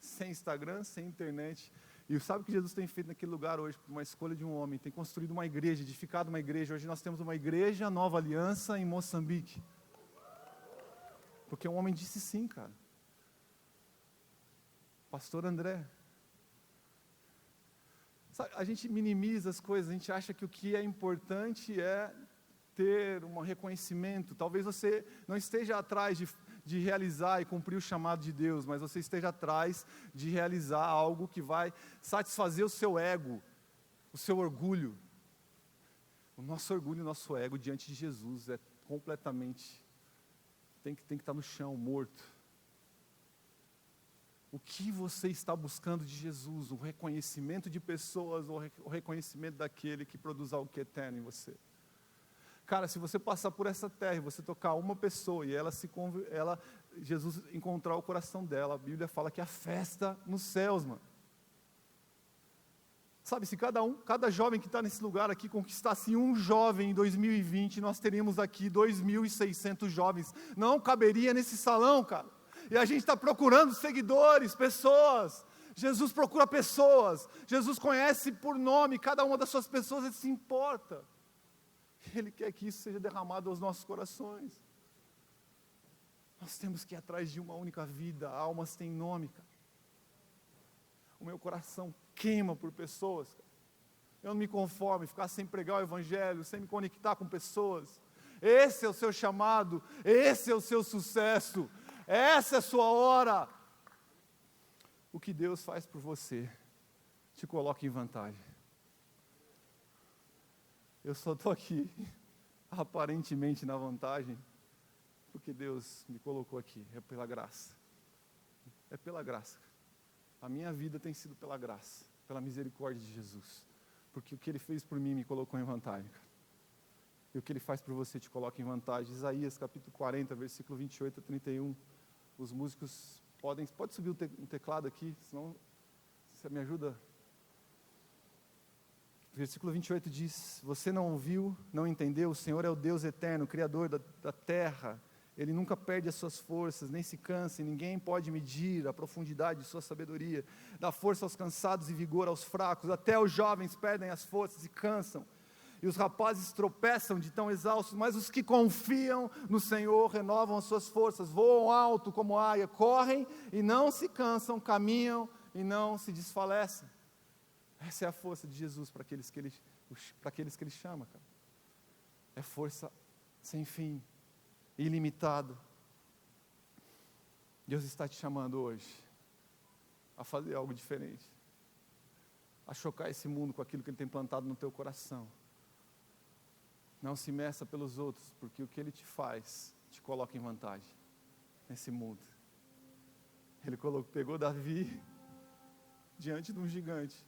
sem Instagram, sem internet. E sabe o que Jesus tem feito naquele lugar hoje, por uma escolha de um homem? Tem construído uma igreja, edificado uma igreja. Hoje nós temos uma igreja, Nova Aliança, em Moçambique. Porque um homem disse sim, cara. Pastor André. Sabe, a gente minimiza as coisas, a gente acha que o que é importante é ter um reconhecimento. Talvez você não esteja atrás de realizar e cumprir o chamado de Deus, mas você esteja atrás de realizar algo que vai satisfazer o seu ego, o seu orgulho. O nosso orgulho, o nosso ego diante de Jesus é completamente, tem que estar no chão, morto. O que você está buscando de Jesus? O reconhecimento de pessoas ou o reconhecimento daquele que produz algo que é eterno em você? Cara, se você passar por essa terra e você tocar uma pessoa e Jesus encontrar o coração dela, a Bíblia fala que é a festa nos céus, mano. Sabe, se cada jovem que está nesse lugar aqui conquistasse um jovem em 2020, nós teríamos aqui 2.600 jovens. Não caberia nesse salão, cara. E a gente está procurando seguidores, pessoas. Jesus procura pessoas. Jesus conhece por nome cada uma das suas pessoas, Ele se importa. Ele quer que isso seja derramado aos nossos corações. Nós temos que ir atrás de uma única vida. Almas têm nome, cara. O meu coração queima por pessoas, cara. Eu não me conformo em ficar sem pregar o Evangelho, sem me conectar com pessoas. Esse é o seu chamado, esse é o seu sucesso, essa é a sua hora. O que Deus faz por você, te coloca em vantagem. Eu só estou aqui, aparentemente na vantagem, porque Deus me colocou aqui, é pela graça. É pela graça. A minha vida tem sido pela graça, pela misericórdia de Jesus. Porque o que Ele fez por mim me colocou em vantagem, cara. E o que Ele faz por você te coloca em vantagem. Isaías capítulo 40, versículo 28 a 31. Os músicos pode subir um teclado aqui, senão você me ajuda. Versículo 28 diz: você não ouviu, não entendeu, o Senhor é o Deus eterno, Criador da terra. Ele nunca perde as suas forças, nem se cansa, e ninguém pode medir a profundidade de sua sabedoria. Dá força aos cansados e vigor aos fracos. Até os jovens perdem as forças e cansam. E os rapazes tropeçam de tão exaustos, mas os que confiam no Senhor renovam as suas forças, voam alto como águia, correm e não se cansam, caminham e não se desfalecem. Essa é a força de Jesus para aqueles que Ele chama, cara. É força sem fim, ilimitado. Deus está te chamando hoje a fazer algo diferente, a chocar esse mundo com aquilo que Ele tem plantado no teu coração. Não se meça pelos outros, porque o que Ele te faz te coloca em vantagem nesse mundo. Ele pegou Davi diante de um gigante.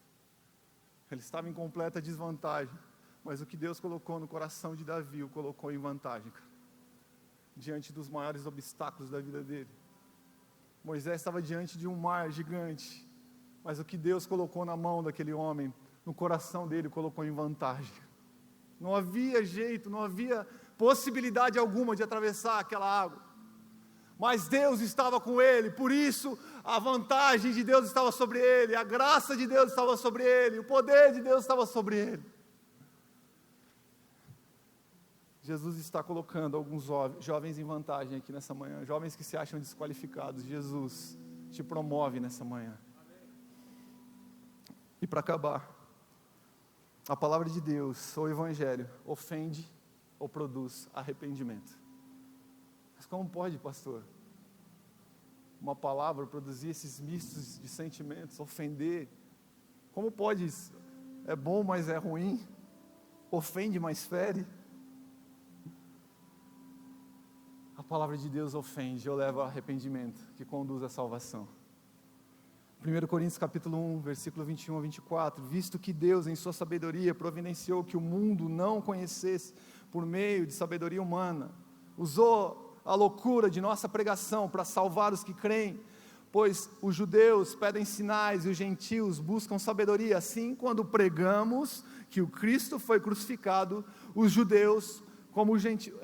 Ele estava em completa desvantagem, mas o que Deus colocou no coração de Davi o colocou em vantagem, cara, diante dos maiores obstáculos da vida dele. Moisés estava diante de um mar gigante, mas o que Deus colocou na mão daquele homem, no coração dele, colocou em vantagem. Não havia jeito, não havia possibilidade alguma de atravessar aquela água, mas Deus estava com ele, por isso a vantagem de Deus estava sobre ele, a graça de Deus estava sobre ele, o poder de Deus estava sobre ele. Jesus está colocando alguns jovens em vantagem aqui nessa manhã, jovens que se acham desqualificados. Jesus te promove nessa manhã. E para acabar, a palavra de Deus, o Evangelho, ofende ou produz arrependimento. Mas como pode, pastor, uma palavra produzir esses mistos de sentimentos, ofender? Como pode? É bom, mas é ruim? Ofende, mas fere? A palavra de Deus ofende ou leva ao arrependimento, que conduz à salvação. 1 Coríntios capítulo 1, versículo 21 a 24, visto que Deus em sua sabedoria providenciou que o mundo não conhecesse por meio de sabedoria humana, usou a loucura de nossa pregação para salvar os que creem, pois os judeus pedem sinais e os gentios buscam sabedoria. Assim, quando pregamos que o Cristo foi crucificado, os judeus, como os gentios,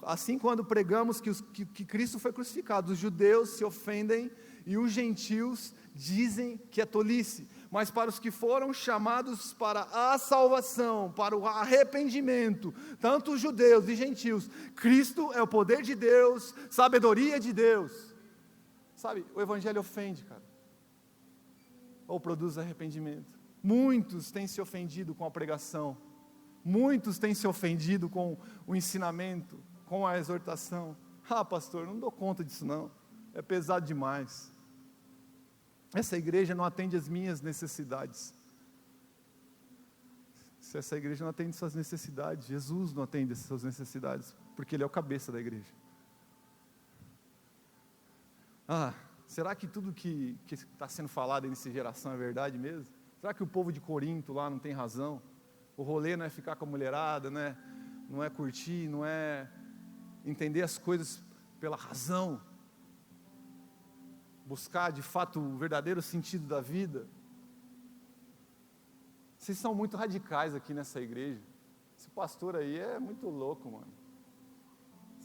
assim quando pregamos que Cristo foi crucificado, os judeus se ofendem e os gentios dizem que é tolice. Mas para os que foram chamados para a salvação, para o arrependimento, tanto os judeus e gentios, Cristo é o poder de Deus, sabedoria de Deus. Sabe, o Evangelho ofende, cara, ou produz arrependimento. Muitos têm se ofendido com a pregação, muitos têm se ofendido com o ensinamento, com a exortação. Ah, pastor, não dou conta disso não, é pesado demais. Essa igreja não atende às minhas necessidades. Se essa igreja não atende suas necessidades, Jesus não atende às suas necessidades, porque Ele é o cabeça da igreja. Ah, será que tudo que está sendo falado nessa geração é verdade mesmo? Será que o povo de Corinto lá não tem razão? O rolê não é ficar com a mulherada, né? não é curtir, não é entender as coisas pela razão, buscar de fato o verdadeiro sentido da vida. Vocês são muito radicais aqui nessa igreja. Esse pastor aí é muito louco, mano.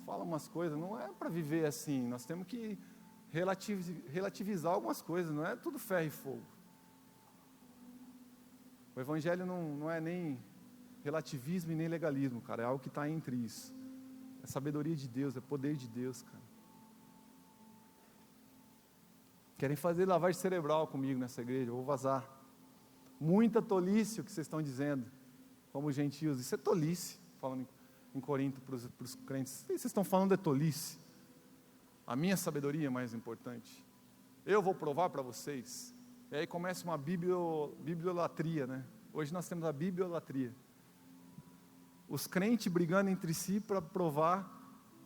Fala umas coisas, não é para viver assim. Nós temos que relativizar algumas coisas, não é tudo ferro e fogo. O evangelho não é nem relativismo e nem legalismo, cara, é algo que está entre isso. É sabedoria de Deus, é poder de Deus, cara. Querem fazer lavagem cerebral comigo nessa igreja, eu vou vazar. Muita tolice o que vocês estão dizendo, como gentios, isso é tolice, falando em Corinto para os crentes. Vocês estão falando é tolice. A minha sabedoria é mais importante. Eu vou provar para vocês. E aí começa uma bibliolatria, né? Hoje nós temos a bibliolatria. Os crentes brigando entre si para provar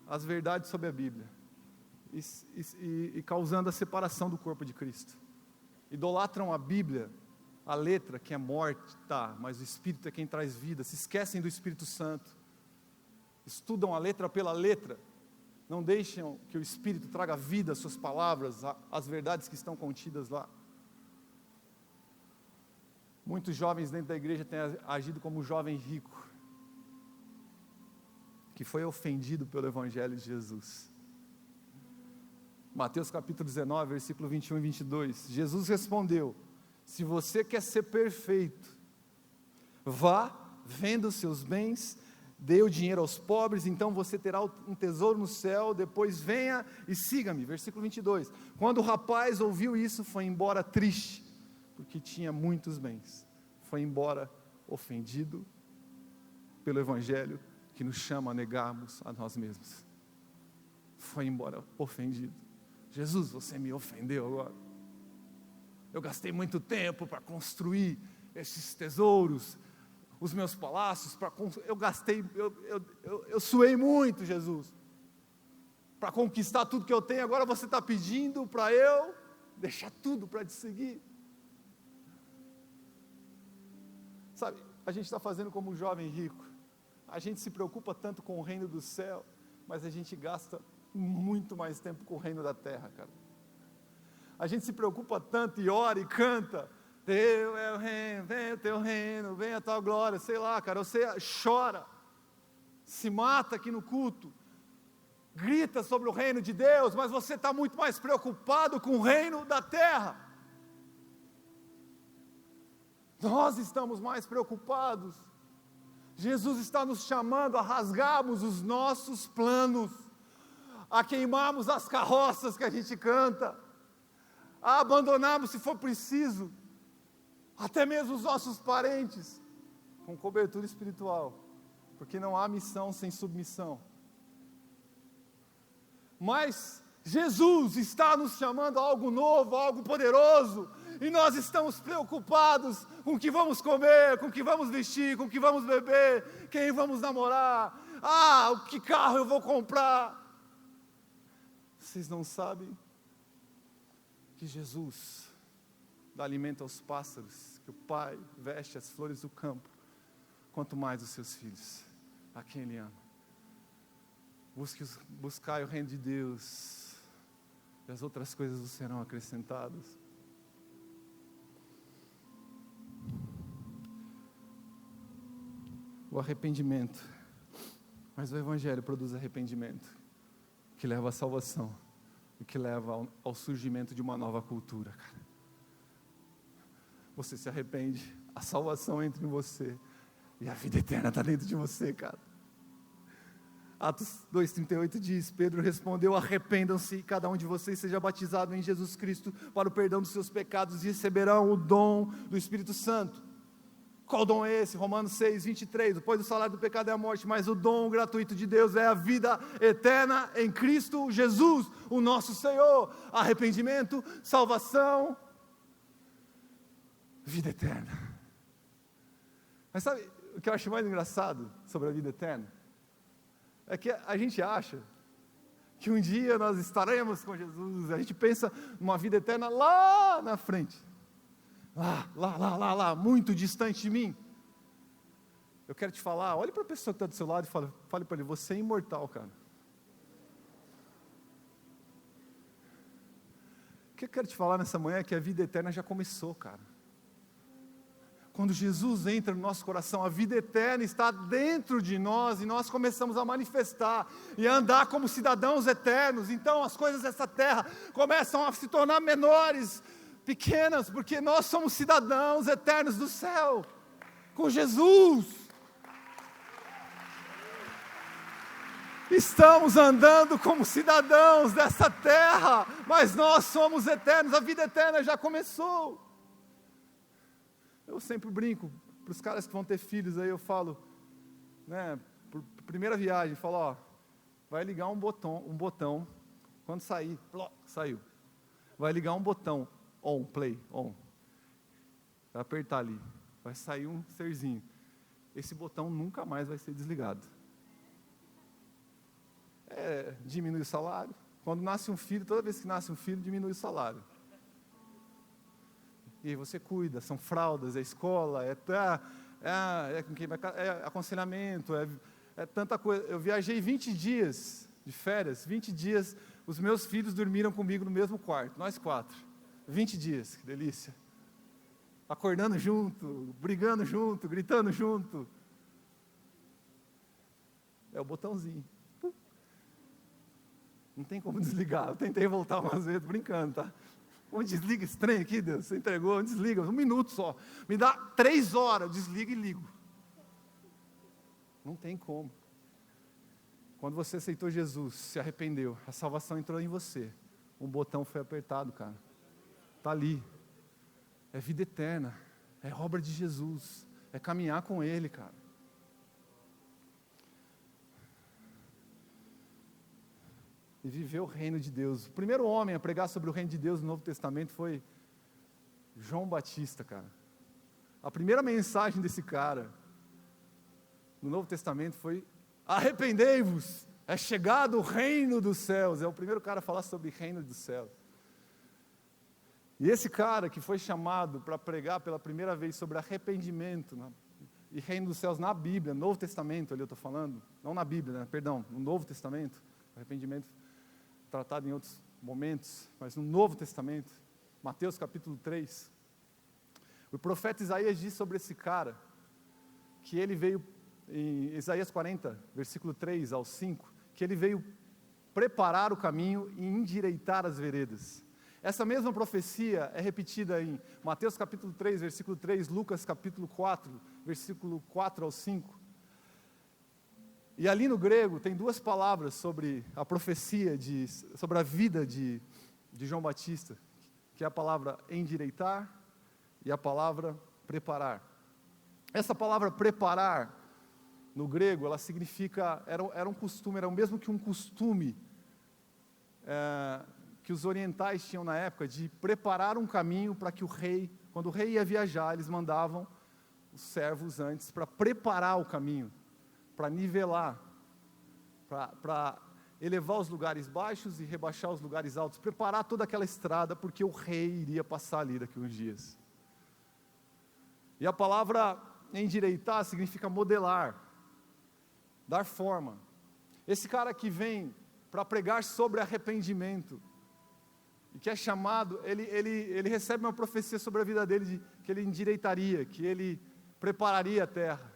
as verdades sobre a Bíblia. E causando a separação do corpo de Cristo. Idolatram a Bíblia, a letra que é morte, tá, mas o Espírito é quem traz vida. Se esquecem do Espírito Santo. Estudam a letra pela letra. Não deixam que o Espírito traga vida às suas palavras, às verdades que estão contidas lá. Muitos jovens dentro da igreja têm agido como o jovem rico, que foi ofendido pelo Evangelho de Jesus. Mateus capítulo 19, versículo 21 e 22. Jesus respondeu: se você quer ser perfeito, vá, venda os seus bens, dê o dinheiro aos pobres, então você terá um tesouro no céu, depois venha e siga-me. Versículo 22. Quando o rapaz ouviu isso, foi embora triste, porque tinha muitos bens. Foi embora ofendido pelo Evangelho, que nos chama a negarmos a nós mesmos. Foi embora ofendido. Jesus, você me ofendeu agora. Eu gastei muito tempo para construir esses tesouros, os meus palácios, eu suei muito, Jesus, para conquistar tudo que eu tenho. Agora você está pedindo para eu deixar tudo para te seguir. Sabe, a gente está fazendo como um jovem rico. A gente se preocupa tanto com o reino do céu, mas a gente gasta muito mais tempo com o reino da terra, cara. A gente se preocupa tanto e ora e canta: teu é o reino, vem o teu reino, vem a tua glória, sei lá, cara. Você chora, se mata aqui no culto, grita sobre o reino de Deus, mas você está muito mais preocupado com o reino da terra. Nós estamos mais preocupados. Jesus está nos chamando a rasgarmos os nossos planos, a queimarmos as carroças que a gente canta, a abandonarmos, se for preciso, até mesmo os nossos parentes, com cobertura espiritual, porque não há missão sem submissão. Mas Jesus está nos chamando a algo novo, a algo poderoso, e nós estamos preocupados com o que vamos comer, com o que vamos vestir, com o que vamos beber, quem vamos namorar, que carro eu vou comprar. Vocês não sabem que Jesus dá alimento aos pássaros, que o Pai veste as flores do campo, quanto mais os seus filhos, a quem Ele ama. Buscai o reino de Deus, e as outras coisas vos serão acrescentadas. O arrependimento, mas o Evangelho produz arrependimento, que leva à salvação, e que leva ao surgimento de uma nova cultura, cara. Você se arrepende, a salvação entra em você, e a vida eterna está dentro de você, cara. Atos 2,38 diz: Pedro respondeu: arrependam-se e cada um de vocês seja batizado em Jesus Cristo para o perdão dos seus pecados e receberão o dom do Espírito Santo. Qual dom é esse? Romanos 6,23, pois o salário do pecado é a morte, mas o dom gratuito de Deus é a vida eterna em Cristo Jesus, o nosso Senhor. Arrependimento, salvação, vida eterna. Mas sabe o que eu acho mais engraçado sobre a vida eterna? É que a gente acha que um dia nós estaremos com Jesus, a gente pensa numa vida eterna lá na frente. Lá, muito distante de mim. Eu quero te falar, olhe para a pessoa que está do seu lado e fale para ele, você é imortal, cara. O que eu quero te falar nessa manhã é que a vida eterna já começou, cara. Quando Jesus entra no nosso coração, a vida eterna está dentro de nós e nós começamos a manifestar e a andar como cidadãos eternos. Então as coisas dessa terra começam a se tornar menores, pequenas, porque nós somos cidadãos eternos do céu, com Jesus. Estamos andando como cidadãos dessa terra, mas nós somos eternos, a vida eterna já começou. Eu sempre brinco, para os caras que vão ter filhos, aí eu falo, né, primeira viagem, falo, ó, vai ligar um botão, quando sair, saiu. Vai ligar um botão, on, play, on. Vai apertar ali, vai sair um serzinho. Esse botão nunca mais vai ser desligado. Diminui o salário. Quando nasce um filho, toda vez que nasce um filho, diminui o salário. E aí você cuida, são fraldas, é escola, é aconselhamento, é tanta coisa. Eu viajei 20 dias de férias, 20 dias, os meus filhos dormiram comigo no mesmo quarto, nós 4. 20 dias, que delícia. Acordando junto, brigando junto, gritando junto. É o botãozinho. Não tem como desligar, eu tentei voltar umas vezes, brincando, tá? Como desliga esse trem aqui, Deus? Você entregou, desliga, 1 minuto só. Me dá 3 horas, eu desligo e ligo. Não tem como. Quando você aceitou Jesus, se arrependeu, a salvação entrou em você. Um botão foi apertado, cara. Está ali. É vida eterna. É obra de Jesus. É caminhar com Ele, cara. E viver o reino de Deus. O primeiro homem a pregar sobre o reino de Deus no Novo Testamento foi João Batista, cara. A primeira mensagem desse cara no Novo Testamento foi: arrependei-vos, é chegado o reino dos céus. É o primeiro cara a falar sobre reino dos céus. E esse cara que foi chamado para pregar pela primeira vez sobre arrependimento e reino dos céus na Bíblia, Novo Testamento, ali eu estou falando, não na Bíblia, né? Perdão, no Novo Testamento, arrependimento tratado em outros momentos, mas no Novo Testamento, Mateus capítulo 3, o profeta Isaías diz sobre esse cara, que ele veio, em Isaías 40, versículo 3 ao 5, que ele veio preparar o caminho e endireitar as veredas. Essa mesma profecia é repetida em Mateus capítulo 3, versículo 3, Lucas capítulo 4, versículo 4 ao 5, e ali no grego tem 2 palavras sobre a profecia, sobre a vida de João Batista, que é a palavra endireitar e a palavra preparar. Essa palavra preparar, no grego, ela significa, era um costume, era o mesmo que um costume que os orientais tinham na época, de preparar um caminho para que o rei, quando o rei ia viajar, eles mandavam os servos antes para preparar o caminho, para nivelar, para elevar os lugares baixos e rebaixar os lugares altos, preparar toda aquela estrada, porque o rei iria passar ali daqui a uns dias. E a palavra endireitar significa modelar, dar forma. Esse cara que vem para pregar sobre arrependimento, e que é chamado, ele recebe uma profecia sobre a vida dele, que ele endireitaria, que ele prepararia a terra.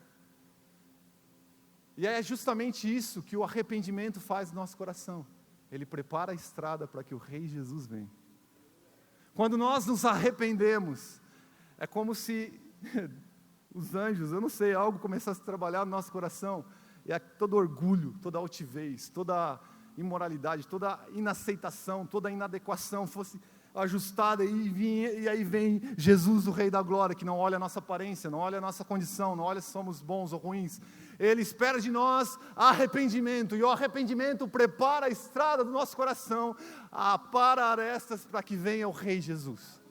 E é justamente isso que o arrependimento faz no nosso coração. Ele prepara a estrada para que o Rei Jesus venha. Quando nós nos arrependemos, é como se os anjos, eu não sei, algo começasse a trabalhar no nosso coração, e todo orgulho, toda altivez, toda imoralidade, toda inaceitação, toda inadequação fosse ajustada, e aí vem Jesus, o Rei da Glória, que não olha a nossa aparência, não olha a nossa condição, não olha se somos bons ou ruins. Ele espera de nós arrependimento, e o arrependimento prepara a estrada do nosso coração para arestas, para que venha o Rei Jesus.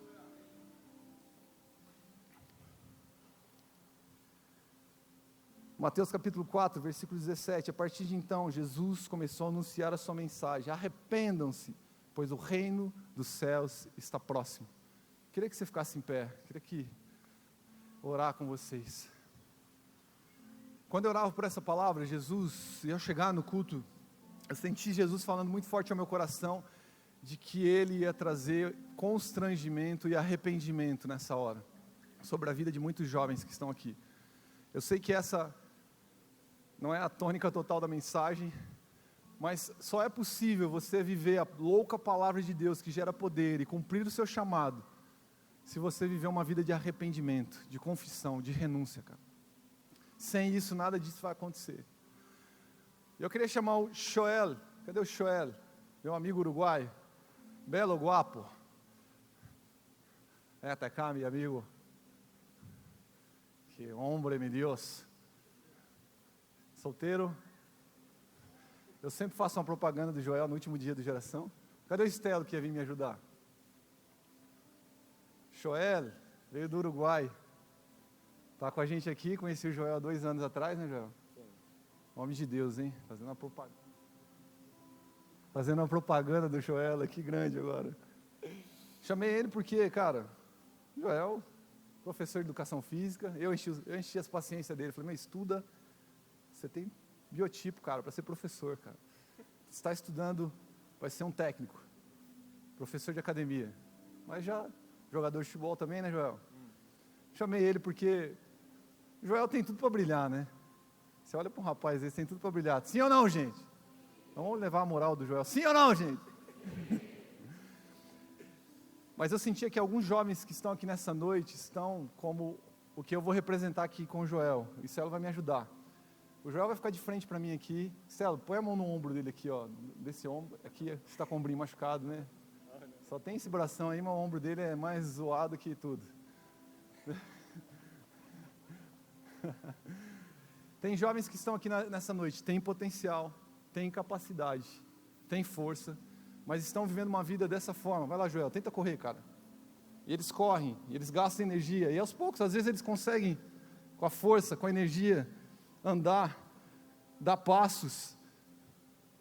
Mateus capítulo 4, versículo 17, a partir de então, Jesus começou a anunciar a sua mensagem: arrependam-se, pois o reino dos céus está próximo. Queria que você ficasse em pé, queria orar com vocês. Quando eu orava por essa palavra, Jesus, e ao chegar no culto, eu senti Jesus falando muito forte ao meu coração, de que Ele ia trazer constrangimento e arrependimento nessa hora, sobre a vida de muitos jovens que estão aqui. Eu sei que essa não é a tônica total da mensagem, mas só é possível você viver a louca palavra de Deus que gera poder e cumprir o seu chamado, se você viver uma vida de arrependimento, de confissão, de renúncia, cara. Sem isso, nada disso vai acontecer. Eu queria chamar o Joel. Cadê o Joel? Meu amigo uruguaio. Belo, guapo. Tá cá, meu amigo. Que hombre, meu Deus. Solteiro. Eu sempre faço uma propaganda do Joel no último dia do Geração. Cadê o Estelo que ia vir me ajudar? Joel, veio do Uruguai. Está com a gente aqui, conheci o Joel há 2 anos atrás, né, Joel? Sim. Homem de Deus, hein? Fazendo uma propaganda do Joel aqui grande agora. Chamei ele porque, cara, Joel, professor de educação física, eu enchi as paciências dele. Falei, mas estuda, você tem biotipo, cara, para ser professor, cara. Você está estudando, vai ser um técnico, professor de academia. Mas já, jogador de futebol também, né, Joel? Chamei ele porque Joel tem tudo para brilhar, né? Você olha para um rapaz, ele tem tudo para brilhar. Sim ou não, gente? Vamos levar a moral do Joel. Sim ou não, gente? Mas eu sentia que alguns jovens que estão aqui nessa noite estão como o que eu vou representar aqui com o Joel. E Celo vai me ajudar. O Joel vai ficar de frente para mim aqui. Celo, põe a mão no ombro dele aqui, ó. Desse ombro. Aqui, você está com o ombrinho machucado, né? Só tem esse bração aí, mas o ombro dele é mais zoado que tudo. Tem jovens que estão aqui nessa noite, têm potencial, têm capacidade, têm força, mas estão vivendo uma vida dessa forma. Vai lá, Joel, tenta correr, cara. E eles correm, e eles gastam energia, e aos poucos, às vezes eles conseguem, com a força, com a energia, andar, dar passos,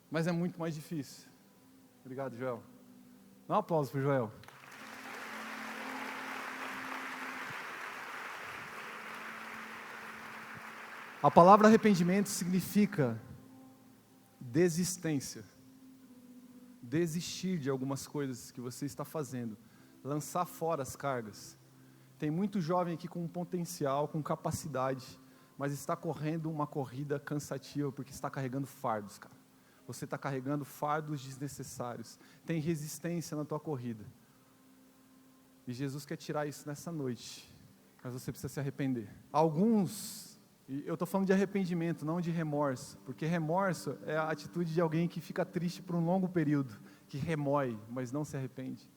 mas é muito mais difícil. Obrigado, Joel. Dá um aplauso para o Joel. A palavra arrependimento significa desistência. Desistir de algumas coisas que você está fazendo. Lançar fora as cargas. Tem muito jovem aqui com potencial, com capacidade, mas está correndo uma corrida cansativa porque está carregando fardos, cara. Você está carregando fardos desnecessários. Tem resistência na tua corrida. E Jesus quer tirar isso nessa noite. Mas você precisa se arrepender. Alguns, e eu estou falando de arrependimento, não de remorso. Porque remorso é a atitude de alguém que fica triste por um longo período. Que remói, mas não se arrepende.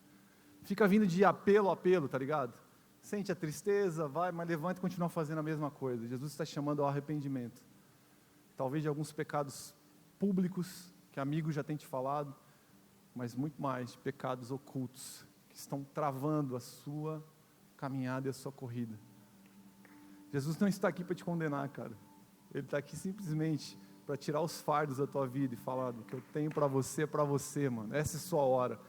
Fica vindo de apelo a apelo, tá ligado? Sente a tristeza, vai, mas levanta e continua fazendo a mesma coisa. Jesus está chamando ao arrependimento. Talvez de alguns pecados públicos, que amigos já têm te falado, mas muito mais de pecados ocultos, que estão travando a sua caminhada e a sua corrida. Jesus não está aqui para te condenar, cara. Ele está aqui simplesmente para tirar os fardos da tua vida e falar, o que eu tenho para você, mano. Essa é a sua hora.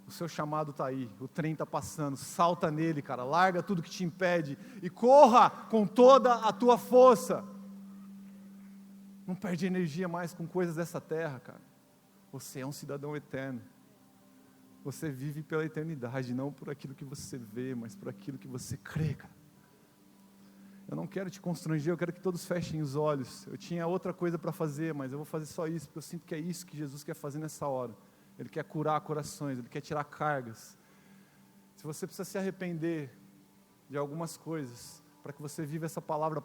O seu chamado está aí, o trem está passando, salta nele, cara, larga tudo que te impede e corra com toda a tua força. Não perde energia mais com coisas dessa terra, cara. Você é um cidadão eterno. Você vive pela eternidade, não por aquilo que você vê, mas por aquilo que você crê, cara. Eu não quero te constranger, eu quero que todos fechem os olhos. Eu tinha outra coisa para fazer, mas eu vou fazer só isso, porque eu sinto que é isso que Jesus quer fazer nessa hora. Ele quer curar corações, Ele quer tirar cargas. Se você precisa se arrepender de algumas coisas, para que você viva essa palavra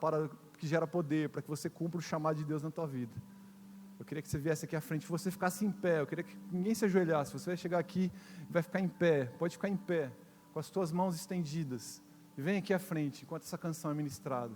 que gera poder, para que você cumpra o chamado de Deus na tua vida. Eu queria que você viesse aqui à frente, você ficasse em pé, eu queria que ninguém se ajoelhasse. Você vai chegar aqui e vai ficar em pé, pode ficar em pé, com as tuas mãos estendidas. E vem aqui à frente, enquanto essa canção é ministrada.